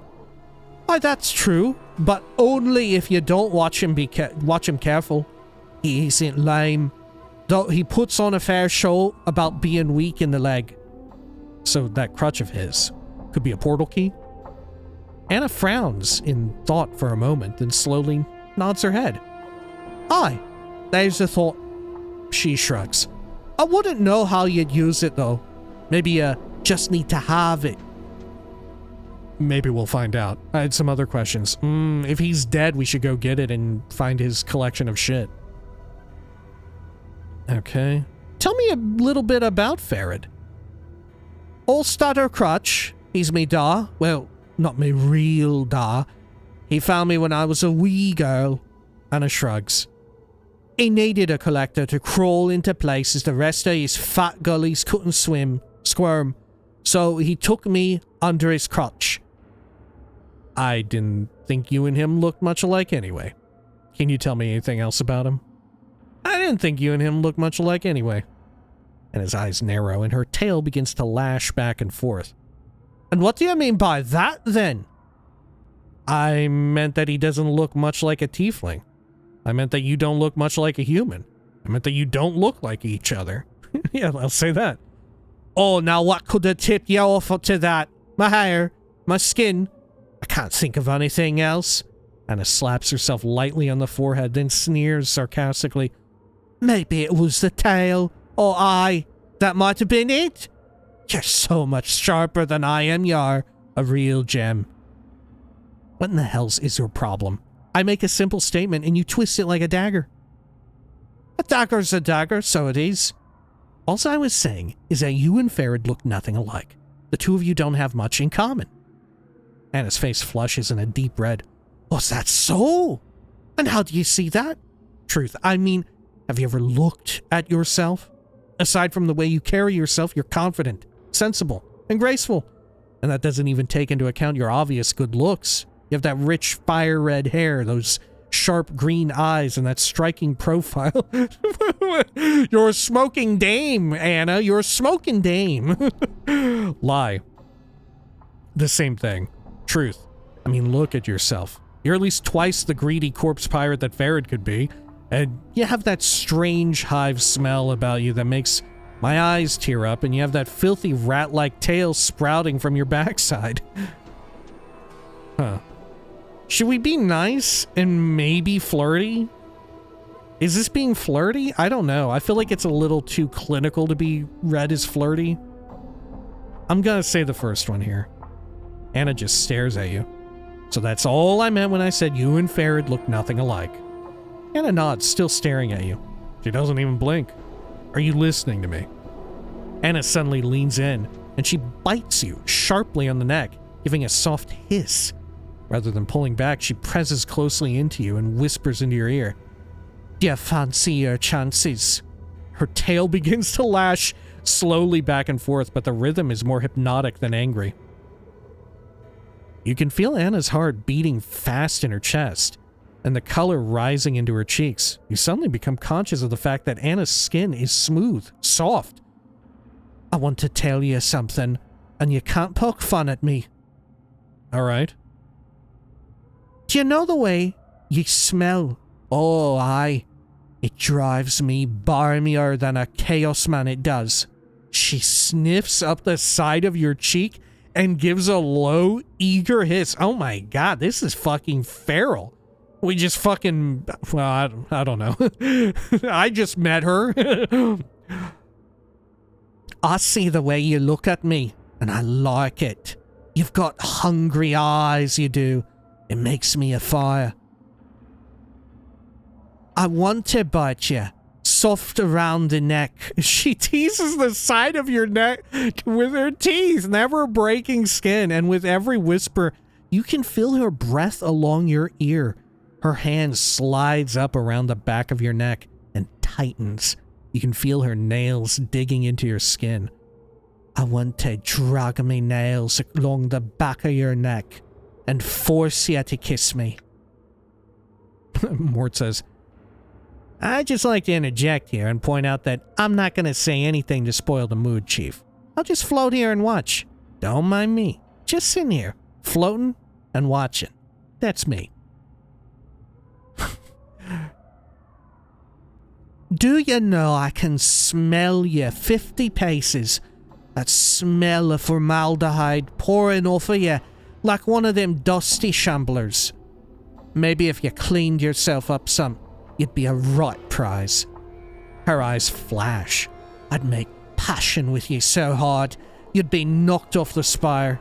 Why, that's true, but only if you don't watch him careful. He isn't lame, though he puts on a fair show about being weak in the leg. So that crutch of his could be a portal key? Anna frowns in thought for a moment, then slowly nods her head. Aye, there's a thought. She shrugs. I wouldn't know how you'd use it though. Maybe you just need to have it. Maybe we'll find out. I had some other questions. If he's dead, we should go get it and find his collection of shit. Okay. Tell me a little bit about Pharod. All starter crutch. He's me da. Well, not me real da. He found me when I was a wee girl. Anna shrugs. He needed a collector to crawl into places the rest of his fat gullies couldn't squirm. So he took me under his crutch. I didn't think you and him looked much alike anyway. Can you tell me anything else about him? I didn't think you and him looked much alike anyway. And his eyes narrow and her tail begins to lash back and forth. And what do you mean by that then? I meant that he doesn't look much like a tiefling. I meant that you don't look much like a human. I meant that you don't look like each other. Yeah, I'll say that. Oh, now what could have tipped you off to that? My hair? My skin? I can't think of anything else. Anna slaps herself lightly on the forehead, then sneers sarcastically. Maybe it was the tail. Or eye. That might have been it. You're so much sharper than I am, you're a real gem. What in the hell's is your problem? I make a simple statement and you twist it like a dagger. A dagger's a dagger, so it is. All I was saying is that you and Pharod look nothing alike. The two of you don't have much in common. Anna's face flushes in a deep red. Was that so? And how do you see that? Truth, I mean, have you ever looked at yourself? Aside from the way you carry yourself, you're confident, sensible, and graceful. And that doesn't even take into account your obvious good looks. You have that rich fire red hair, those sharp green eyes, and that striking profile. You're a smoking dame, Anna. You're a smoking dame. Lie. The same thing. Truth. I mean, look at yourself. You're at least twice the greedy corpse pirate that Pharod could be. And you have that strange hive smell about you that makes my eyes tear up, and you have that filthy rat-like tail sprouting from your backside. Huh. Should we be nice and maybe flirty? Is this being flirty? I don't know. I feel like it's a little too clinical to be read as flirty. I'm gonna say the first one here. Anna just stares at you. So that's all I meant when I said you and Pharod look nothing alike. Anna nods, still staring at you. She doesn't even blink. Are you listening to me? Anna suddenly leans in, and she bites you sharply on the neck, giving a soft hiss. Rather than pulling back, she presses closely into you and whispers into your ear. Do you fancy your chances? Her tail begins to lash slowly back and forth, but the rhythm is more hypnotic than angry. You can feel Anna's heart beating fast in her chest, and the color rising into her cheeks. You suddenly become conscious of the fact that Anna's skin is smooth, soft. I want to tell you something, and you can't poke fun at me. All right. Do you know the way you smell? Oh, aye. It drives me barmier than a Chaosmen, it does. She sniffs up the side of your cheek and gives a low, eager hiss. Oh my god, this is fucking feral. We just fucking... Well, I don't know. I just met her. I see the way you look at me, and I like it. You've got hungry eyes, you do. It makes me afire. I want to bite you. Soft around the neck. She teases the side of your neck with her teeth, never breaking skin, and with every whisper, you can feel her breath along your ear. Her hand slides up around the back of your neck and tightens. You can feel her nails digging into your skin. I want to drag my nails along the back of your neck and force you to kiss me. Mort says, I'd just like to interject here and point out that I'm not going to say anything to spoil the mood, Chief. I'll just float here and watch. Don't mind me. Just sitting here, floating and watching. That's me. Do you know I can smell you 50 paces? That smell of formaldehyde pouring off of you like one of them dusty shamblers. Maybe if you cleaned yourself up some, you'd be a right prize. Her eyes flash. I'd make passion with you so hard, you'd be knocked off the spire.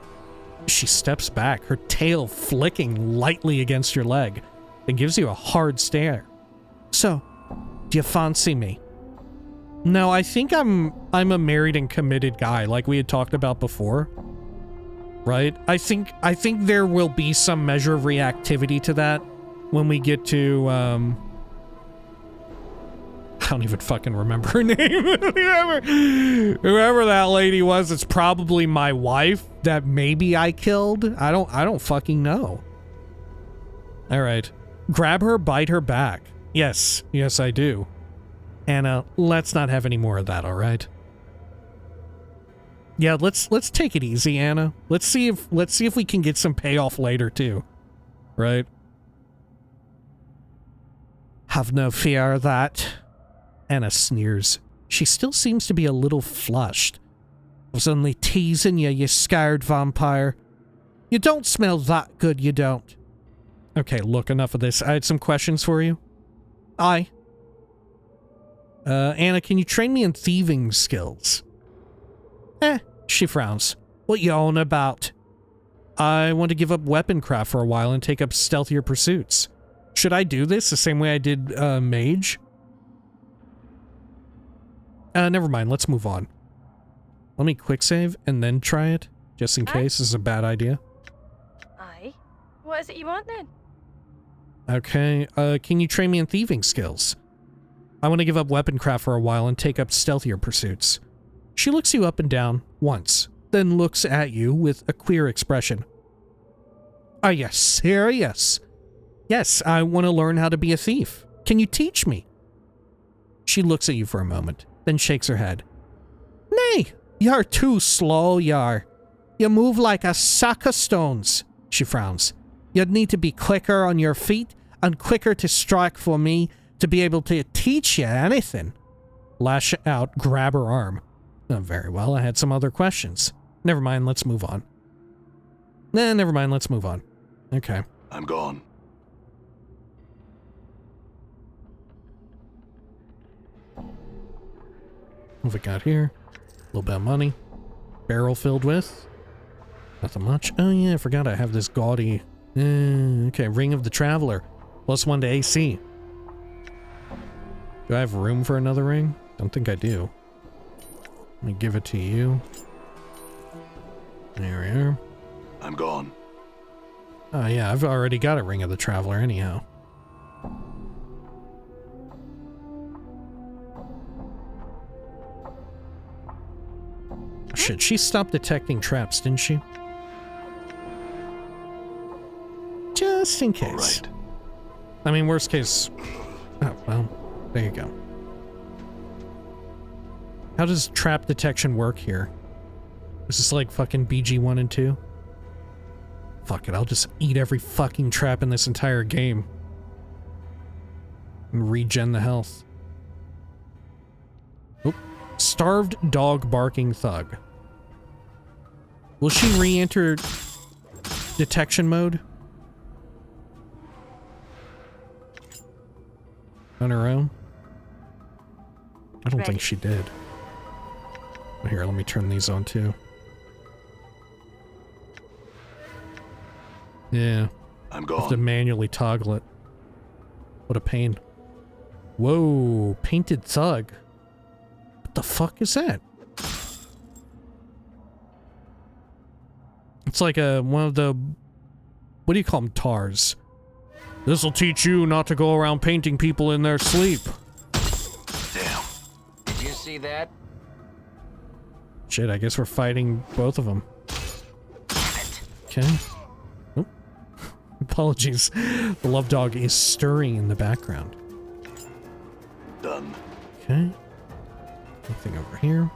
She steps back, her tail flicking lightly against your leg, and gives you a hard stare. So, do you fancy me? No, I think I'm a married and committed guy, like we had talked about before. Right? I think there will be some measure of reactivity to that when we get to, I don't even fucking remember her name. whoever that lady was, it's probably my wife that maybe I killed. I don't fucking know. All right. Grab her, bite her back. Yes, I do. Anna, let's not have any more of that, all right? Yeah, let's take it easy, Anna. Let's see if we can get some payoff later too. Right? Have no fear of that. Anna sneers. She still seems to be a little flushed. I was only teasing you, you scared vampire. You don't smell that good, you don't. Okay, look, enough of this. I had some questions for you. Aye. Anna, can you train me in thieving skills? She frowns. What you on about? I want to give up weapon craft for a while and take up stealthier pursuits. Should I do this the same way I did, mage? Never mind, let's move on. Let me quick save and then try it, just in case this is a bad idea. Aye. What is it you want then? Okay, can you train me in thieving skills? I want to give up weapon craft for a while and take up stealthier pursuits. She looks you up and down once, then looks at you with a queer expression. Are you serious? Yes, I want to learn how to be a thief. Can you teach me? She looks at you for a moment, then shakes her head. Nay, you're too slow, y'are. You move like a sack of stones, she frowns. You'd need to be quicker on your feet and quicker to strike for me to be able to teach you anything. Lash out, grab her arm. Oh, very well, I had some other questions. Never mind, let's move on. Nah, never mind, let's move on. Okay. I'm gone. What have we got here? A little bit of money. Barrel filled with? Nothing much. Oh yeah, I forgot I have this gaudy... okay, Ring of the Traveler. +1 to AC. Do I have room for another ring? Don't think I do. Let me give it to you. There we are. I'm gone. Oh yeah, I've already got a Ring of the Traveler anyhow. Shit, she stopped detecting traps, didn't she? Just in case. All right. I mean, worst case... Oh, well, there you go. How does trap detection work here? Is this like fucking BG 1 and 2? Fuck it, I'll just eat every fucking trap in this entire game. And regen the health. Oop. Starved dog barking thug. Will she re-enter detection mode? On her own? I don't think she did. Here, let me turn these on too. Yeah. I'm I have to gone. manually toggle it. What a pain. Whoa, painted thug. What the fuck is that? It's like one of the... What do you call them? Tars. This'll teach you not to go around painting people in their sleep. Damn. Did you see that? Shit, I guess we're fighting both of them. Okay. Oh. Apologies. The love dog is stirring in the background. Done. Okay. Nothing over here.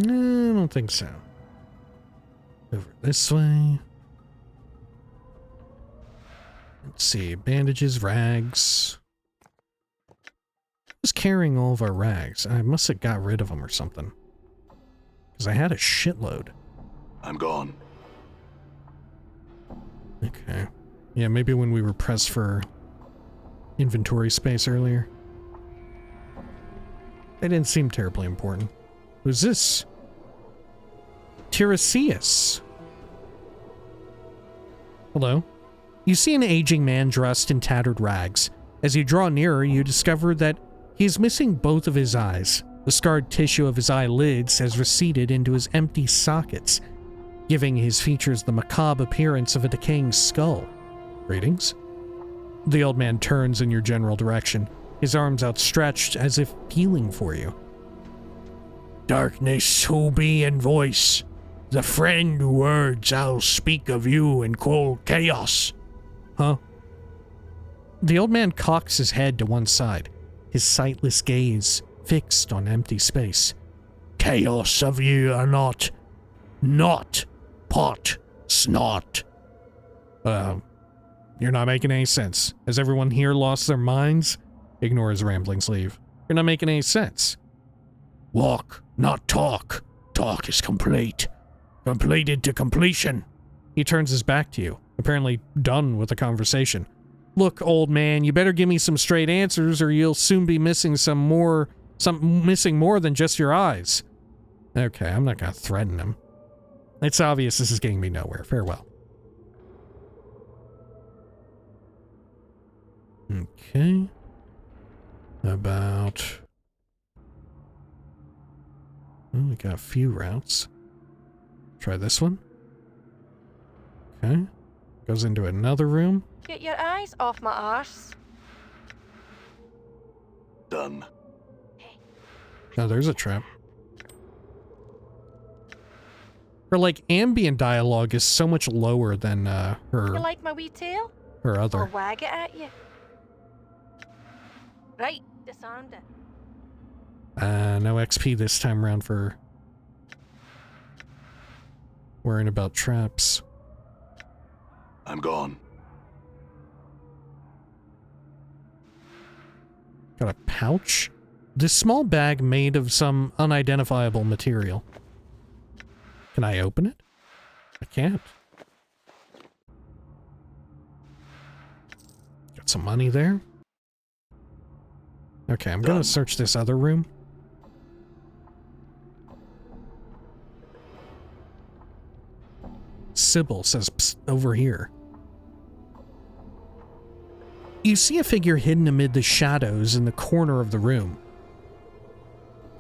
No, I don't think so. This way. Let's see. Bandages, rags. Who's carrying all of our rags? I must have got rid of them or something. Because I had a shitload. I'm gone. Okay. Yeah, maybe when we were pressed for inventory space earlier. They didn't seem terribly important. Who's this? Tiresias. Hello. You see an aging man dressed in tattered rags. As you draw nearer, you discover that he is missing both of his eyes. The scarred tissue of his eyelids has receded into his empty sockets, giving his features the macabre appearance of a decaying skull. Greetings. The old man turns in your general direction, his arms outstretched as if peeling for you. Darkness, who be in voice, the friend words I'll speak of you and call chaos. Huh? The old man cocks his head to one side, his sightless gaze fixed on empty space. Chaos of you are not pot snot. You're not making any sense. Has everyone here lost their minds? Ignore his rambling sleeve. You're not making any sense. Walk, not talk. Talk is complete. Completed to completion. He turns his back to you, apparently done with the conversation. Look, old man, you better give me some straight answers or you'll soon be missing missing more than just your eyes. Okay, I'm not gonna threaten him. It's obvious this is getting me nowhere. Farewell. Okay. About... Well, we got a few routes. Try this one. Okay. Goes into another room. Get your eyes off my arse. Done. Oh, there's a trap. Her, like, ambient dialogue is so much lower than, You like my wee tail? her Or other. wag it at you? Right, disarmed it. No XP this time around for worrying about traps. I'm gone. Got a pouch? This small bag made of some unidentifiable material. Can I open it? I can't. Got some money there. Okay, I'm gonna search this other room. Sybil says, "Psst, over here." You see a figure hidden amid the shadows in the corner of the room.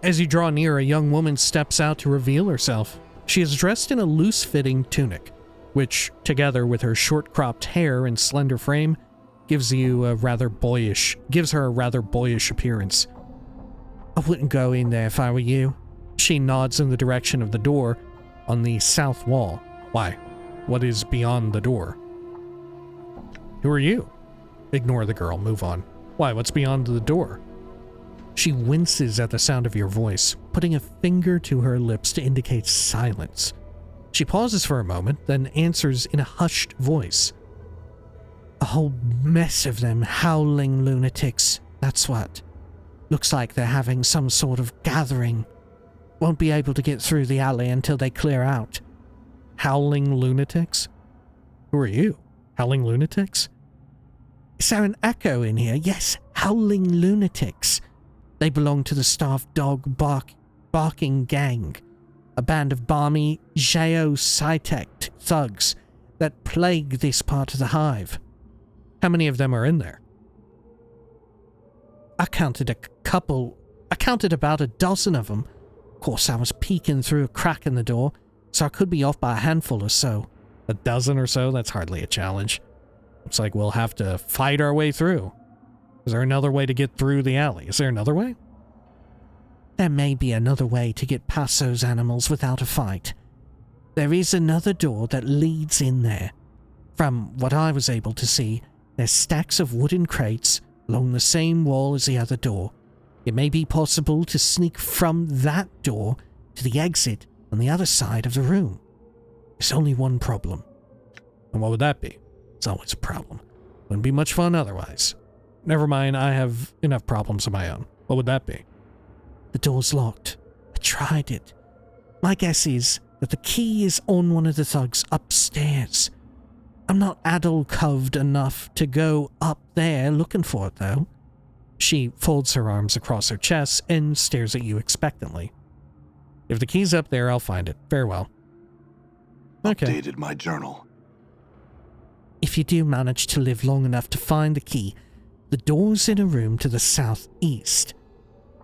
As you draw near, a young woman steps out to reveal herself. She is dressed in a loose-fitting tunic, which, together with her short-cropped hair and slender frame, gives her a rather boyish appearance. "I wouldn't go in there if I were you." She nods in the direction of the door on the south wall. Why? What is beyond the door? Who are you? Ignore the girl, move on. Why, what's beyond the door? She winces at the sound of your voice, putting a finger to her lips to indicate silence. She pauses for a moment, then answers in a hushed voice. "A whole mess of them howling lunatics, that's what. Looks like they're having some sort of gathering. Won't be able to get through the alley until they clear out." Howling lunatics? Who are you? Howling lunatics? Is there an echo in here? Yes, howling lunatics. They belong to the starved dog barking gang, a band of balmy Chaosmen thugs that plague this part of the hive. How many of them are in there? I counted about a dozen of them. Of course, I was peeking through a crack in the door, so I could be off by a handful or so. A dozen or so? That's hardly a challenge. Looks like we'll have to fight our way through. Is there another way to get through the alley? Is there another way? There may be another way to get past those animals without a fight. There is another door that leads in there. From what I was able to see, there's stacks of wooden crates along the same wall as the other door. It may be possible to sneak from that door to the exit on the other side of the room. There's only one problem. And what would that be? It's always a problem. Wouldn't be much fun otherwise. Never mind, I have enough problems of my own. What would that be? The door's locked. I tried it. My guess is that the key is on one of the thugs upstairs. I'm not addle-coved enough to go up there looking for it, though. She folds her arms across her chest and stares at you expectantly. If the key's up there, I'll find it. Farewell. Okay. Updated my journal. If you do manage to live long enough to find the key, the door's in a room to the southeast.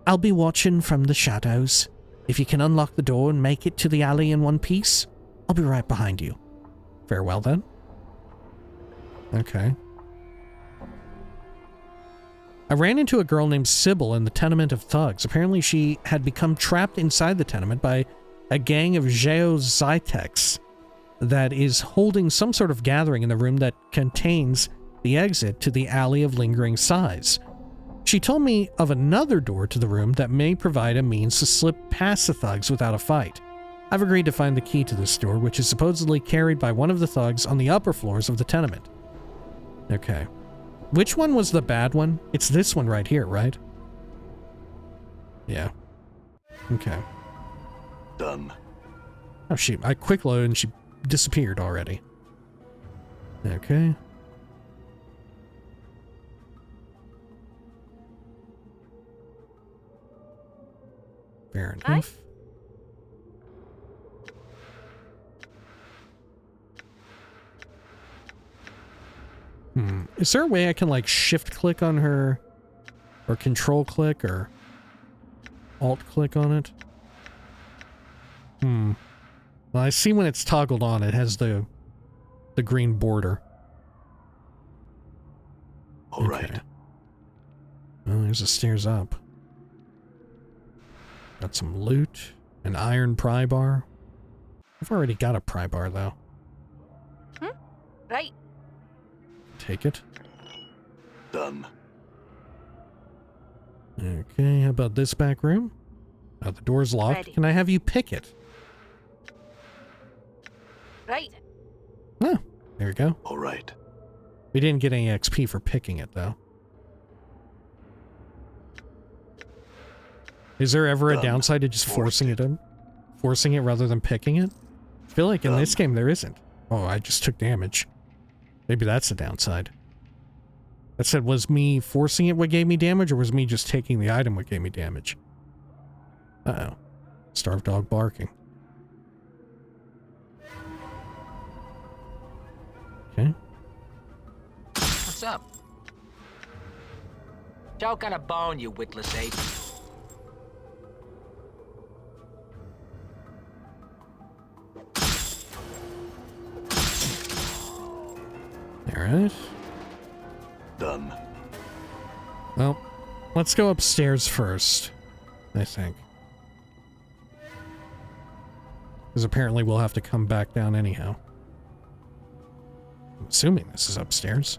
I'll be watching from the shadows. If you can unlock the door and make it to the alley in one piece, I'll be right behind you. Farewell, then. Okay. I ran into a girl named Sybil in the tenement of thugs. Apparently she had become trapped inside the tenement by a gang of Geozytecs that is holding some sort of gathering in the room that contains the exit to the alley of lingering sighs. She told me of another door to the room that may provide a means to slip past the thugs without a fight. I've agreed to find the key to this door, which is supposedly carried by one of the thugs on the upper floors of the tenement. Okay. Which one was the bad one? It's this one right here, right? Yeah. Okay. Done. Oh, I quick loaded and she disappeared already. Okay. Fair enough. Is there a way I can like shift click on her or control click or alt click on it? Well, I see when it's toggled on, it has the green border. All right. Oh, there's the stairs up. Got some loot, an iron pry bar. I've already got a pry bar though. Right. Take it. Done. Okay, how about this back room? Oh, the door's locked. Ready. Can I have you pick it? Right. Oh, there we go. All right. We didn't get any XP for picking it, though. Is there ever a downside to just forcing it in? Forcing it rather than picking it? I feel like in this game there isn't. Oh, I just took damage. Maybe that's the downside. That said, was me forcing it what gave me damage, or was me just taking the item what gave me damage? Uh-oh. Starved dog barking. Okay. What's up? Choke on a bone, you witless ape. Alright. Done. Well, let's go upstairs first, I think. Because apparently we'll have to come back down anyhow. I'm assuming this is upstairs.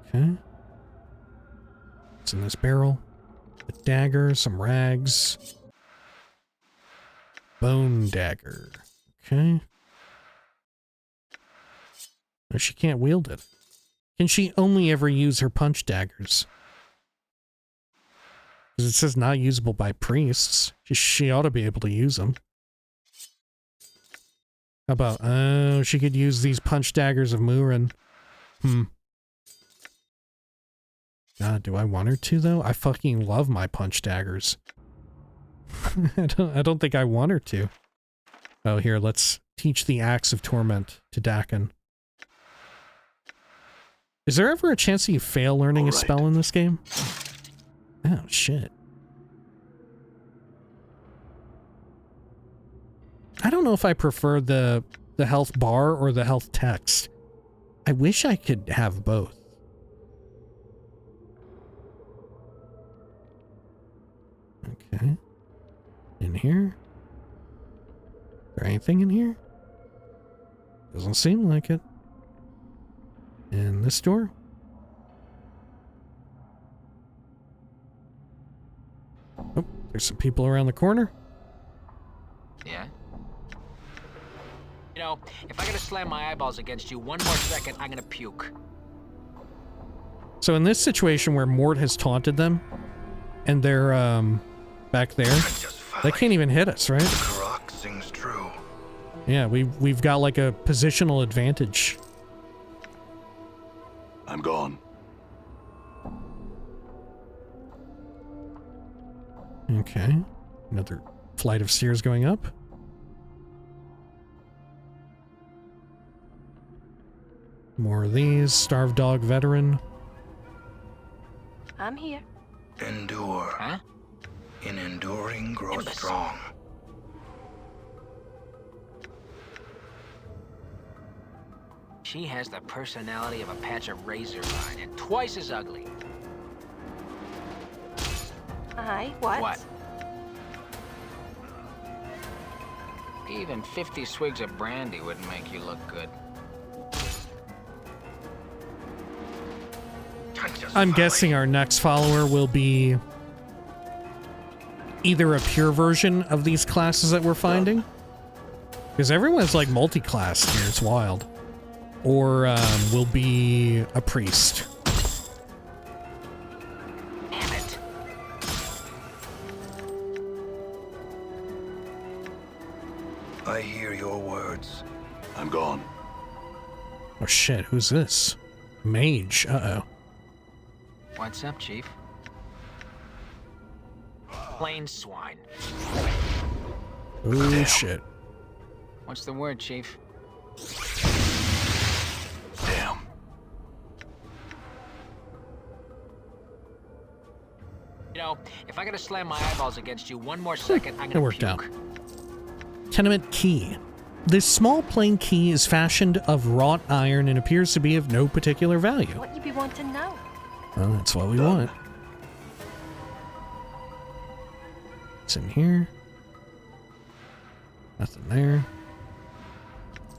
Okay. What's in this barrel? A dagger, some rags. Bone dagger. Okay. No, she can't wield it. Can she only ever use her punch daggers? Because it says not usable by priests. She ought to be able to use them. How about, oh, she could use these punch daggers of Murin. God, do I want her to, though? I fucking love my punch daggers. I don't think I want her to. Oh, here, let's teach the Axe of Torment to Dakin. Is there ever a chance that you fail learning a spell in this game? Oh, shit. I don't know if I prefer the health bar or the health text. I wish I could have both. Okay. In here? Is there anything in here? Doesn't seem like it. And this door? Oh, There's some people around the corner. Yeah? You know, if I gotta slam my eyeballs against you one more second, I'm gonna puke. So in this situation where Mort has taunted them, and they're, back there, they can't even hit us, right? Karak sings true. Yeah, we've got like a positional advantage. I'm gone. Okay. Another flight of stairs going up. More of these. Starved dog veteran. I'm here. Endure. Huh? In enduring, grow Imbecile. strong. She has the personality of a patch of razor vine and twice as ugly. Aye, what? What? Even 50 swigs of brandy wouldn't make you look good. I'm guessing our next follower will be either a pure version of these classes that we're finding, because everyone's like multi-class here, it's wild, or will be a priest. Damn it. I hear your words. I'm gone. Oh shit, who's this? Mage, uh-oh. What's up, Chief? Plain swine. Oh shit. What's the word, Chief? Damn. You know, if I gotta slam my eyeballs against you one more second, I'm gonna It worked out. puke. Tenement key. This small plain key is fashioned of wrought iron and appears to be of no particular value. What you be wanting to know? Well, that's what we want. What's in here? Nothing there.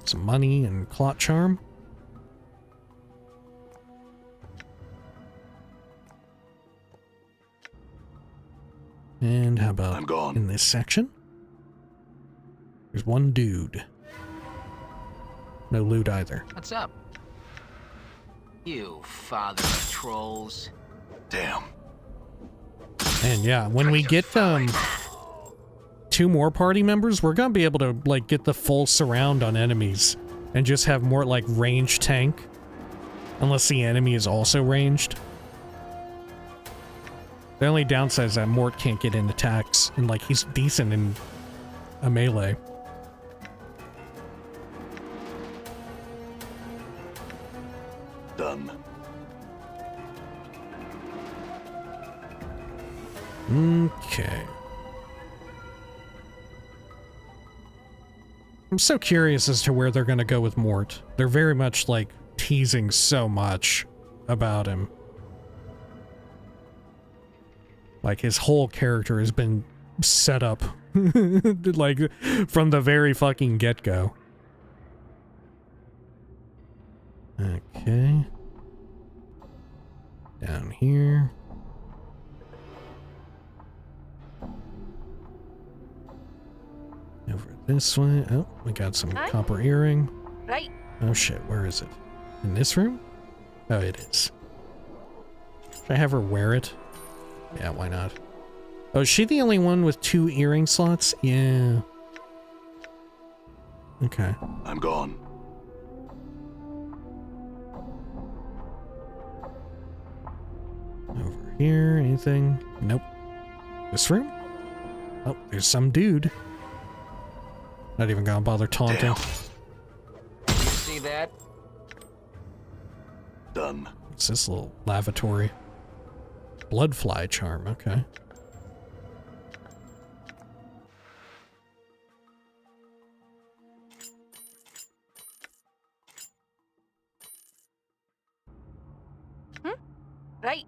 Some money and clot charm. And how about I'm gone. in this section? There's one dude. No loot either. What's up? You father of trolls. Damn. And yeah, when we get 2 more party members, we're gonna be able to like get the full surround on enemies and just have more like ranged tank. Unless the enemy is also ranged. The only downside is that Mort can't get in attacks, and like he's decent in a melee. Done. Okay. I'm so curious as to where they're gonna go with Mort. They're very much like teasing so much about him. Like his whole character has been set up like from the very fucking get-go. Okay. Down here. Over this way. Oh, we got some Hi. copper earring. Right. Oh shit, where is it? In this room? Oh, it is. Should I have her wear it? Yeah, why not? Oh, is she the only one with 2 earring slots? Yeah. Okay. I'm gone. Over here, anything? Nope. This room? Oh, there's some dude. Not even gonna bother taunting. Damn. You see that? Done. What's this little lavatory? Bloodfly charm, okay. Right.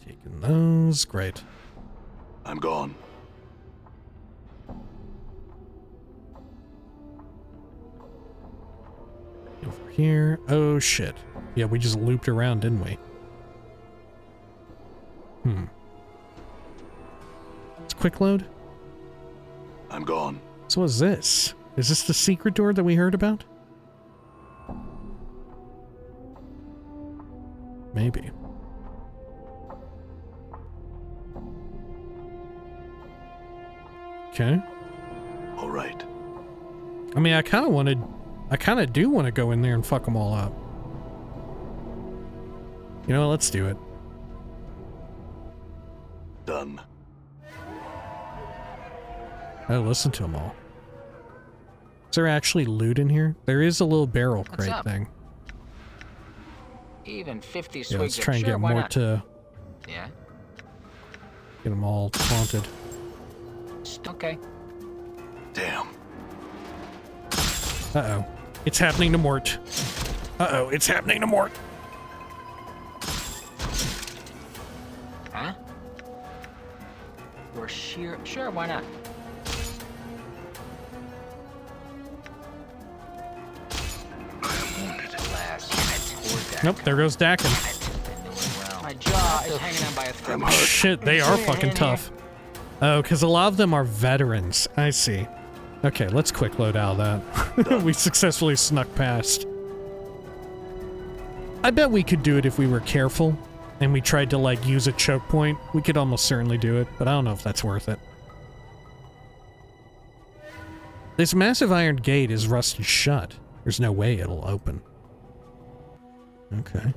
Taking those, great. I'm gone. Over here. Oh shit. Yeah, we just looped around, didn't we? quick load? I'm gone. So what's this? Is this the secret door that we heard about? Maybe. Okay. All right. I mean, I kind of do want to go in there and fuck them all up. You know what? Let's do it. Done. Oh, listen to them all. Is there actually loot in here? There is a little barrel What's crate up? thing. Even 50 Yeah, swigs let's of try and sure, get why more not? to Yeah. get them all taunted. Okay. Damn. Uh-oh. It's happening to Mort. Uh-oh, it's happening to Mort. Huh? You're sure, why not? Nope, there goes Dakin. My jaw is hanging on by a thread. Shit, they are fucking tough. Oh, because a lot of them are veterans. I see. Okay, let's quick load out of that. We successfully snuck past. I bet we could do it if we were careful and we tried to, like, use a choke point. We could almost certainly do it, but I don't know if that's worth it. This massive iron gate is rusted shut. There's no way it'll open. Okay.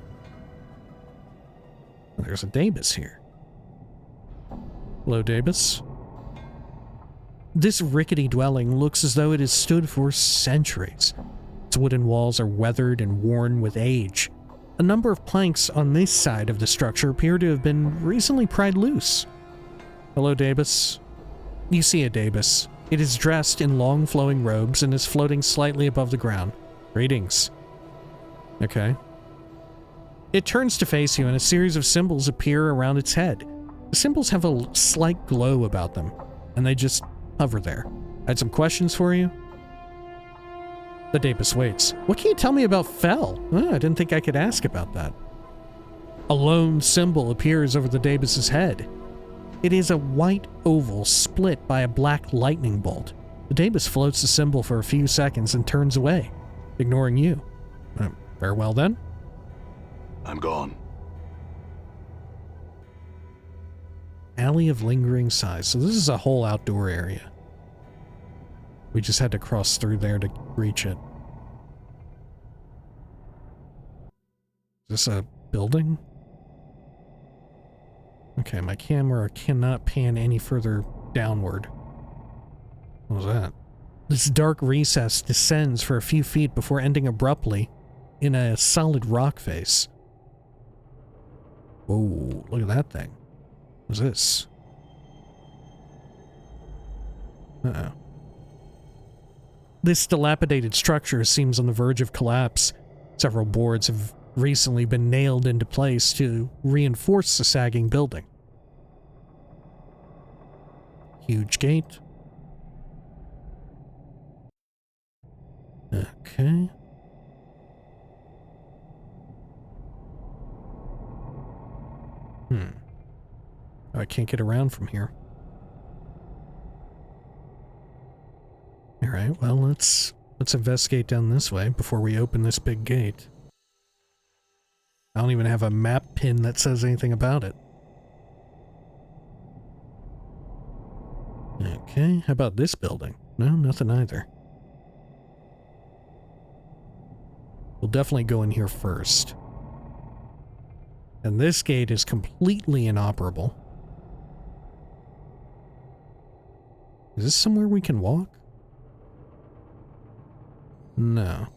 There's a Davis here. Hello, Davis. This rickety dwelling looks as though it has stood for centuries. Its wooden walls are weathered and worn with age. A number of planks on this side of the structure appear to have been recently pried loose. Hello, Davis. You see a Davis. It is dressed in long flowing robes and is floating slightly above the ground. Greetings. Okay. It turns to face you and a series of symbols appear around its head. The symbols have a slight glow about them, and they just hover there. I had some questions for you. The Davis waits. What can you tell me about Fel? Oh, I didn't think I could ask about that. A lone symbol appears over the Davis's head. It is a white oval split by a black lightning bolt. The Davis floats the symbol for a few seconds and turns away, ignoring you. Farewell then. I'm gone. Alley of lingering sighs. So this is a whole outdoor area. We just had to cross through there to reach it. Is this a building? Okay, my camera cannot pan any further downward. What was that? This dark recess descends for a few feet before ending abruptly in a solid rock face. Whoa, look at that thing. What's this? Uh-oh. This dilapidated structure seems on the verge of collapse. Several boards have recently been nailed into place to reinforce the sagging building. Huge gate. Okay. Oh, I can't get around from here. Alright, well, let's investigate down this way before we open this big gate. I don't even have a map pin that says anything about it. Okay, how about this building? No, nothing either. We'll definitely go in here first. And this gate is completely inoperable. Is this somewhere we can walk? No.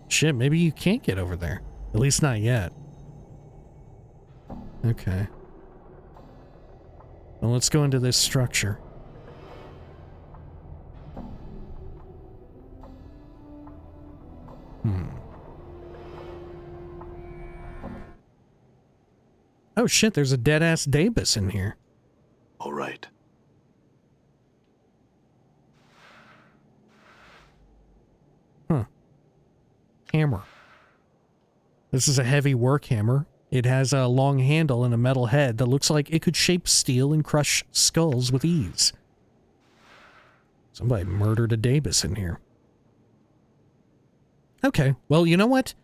Shit, maybe you can't get over there. At least not yet. Okay. Well, let's go into this structure. Oh shit, there's a dead-ass Davis in here. All right. Huh. Hammer. This is a heavy work hammer. It has a long handle and a metal head that looks like it could shape steel and crush skulls with ease. Somebody murdered a Davis in here. Okay, well, you know what?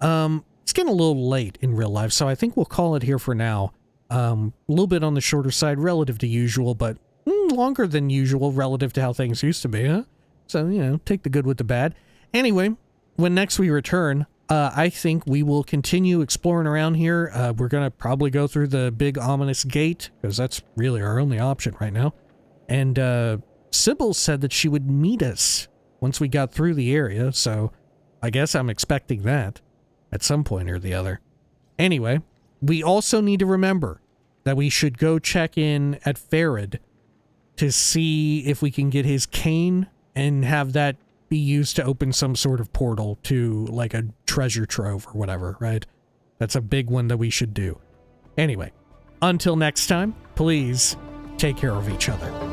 It's getting a little late in real life, so I think we'll call it here for now. A little bit on the shorter side relative to usual, but longer than usual relative to how things used to be, huh? So, you know, take the good with the bad. Anyway, when next we return, I think we will continue exploring around here. We're going to probably go through the big ominous gate, because that's really our only option right now. And Sybil said that she would meet us once we got through the area, so I guess I'm expecting that at some point or the other. Anyway, we also need to remember that we should go check in at Pharod to see if we can get his cane and have that be used to open some sort of portal to like a treasure trove or whatever, right? That's a big one that we should do. Anyway, until next time, please take care of each other.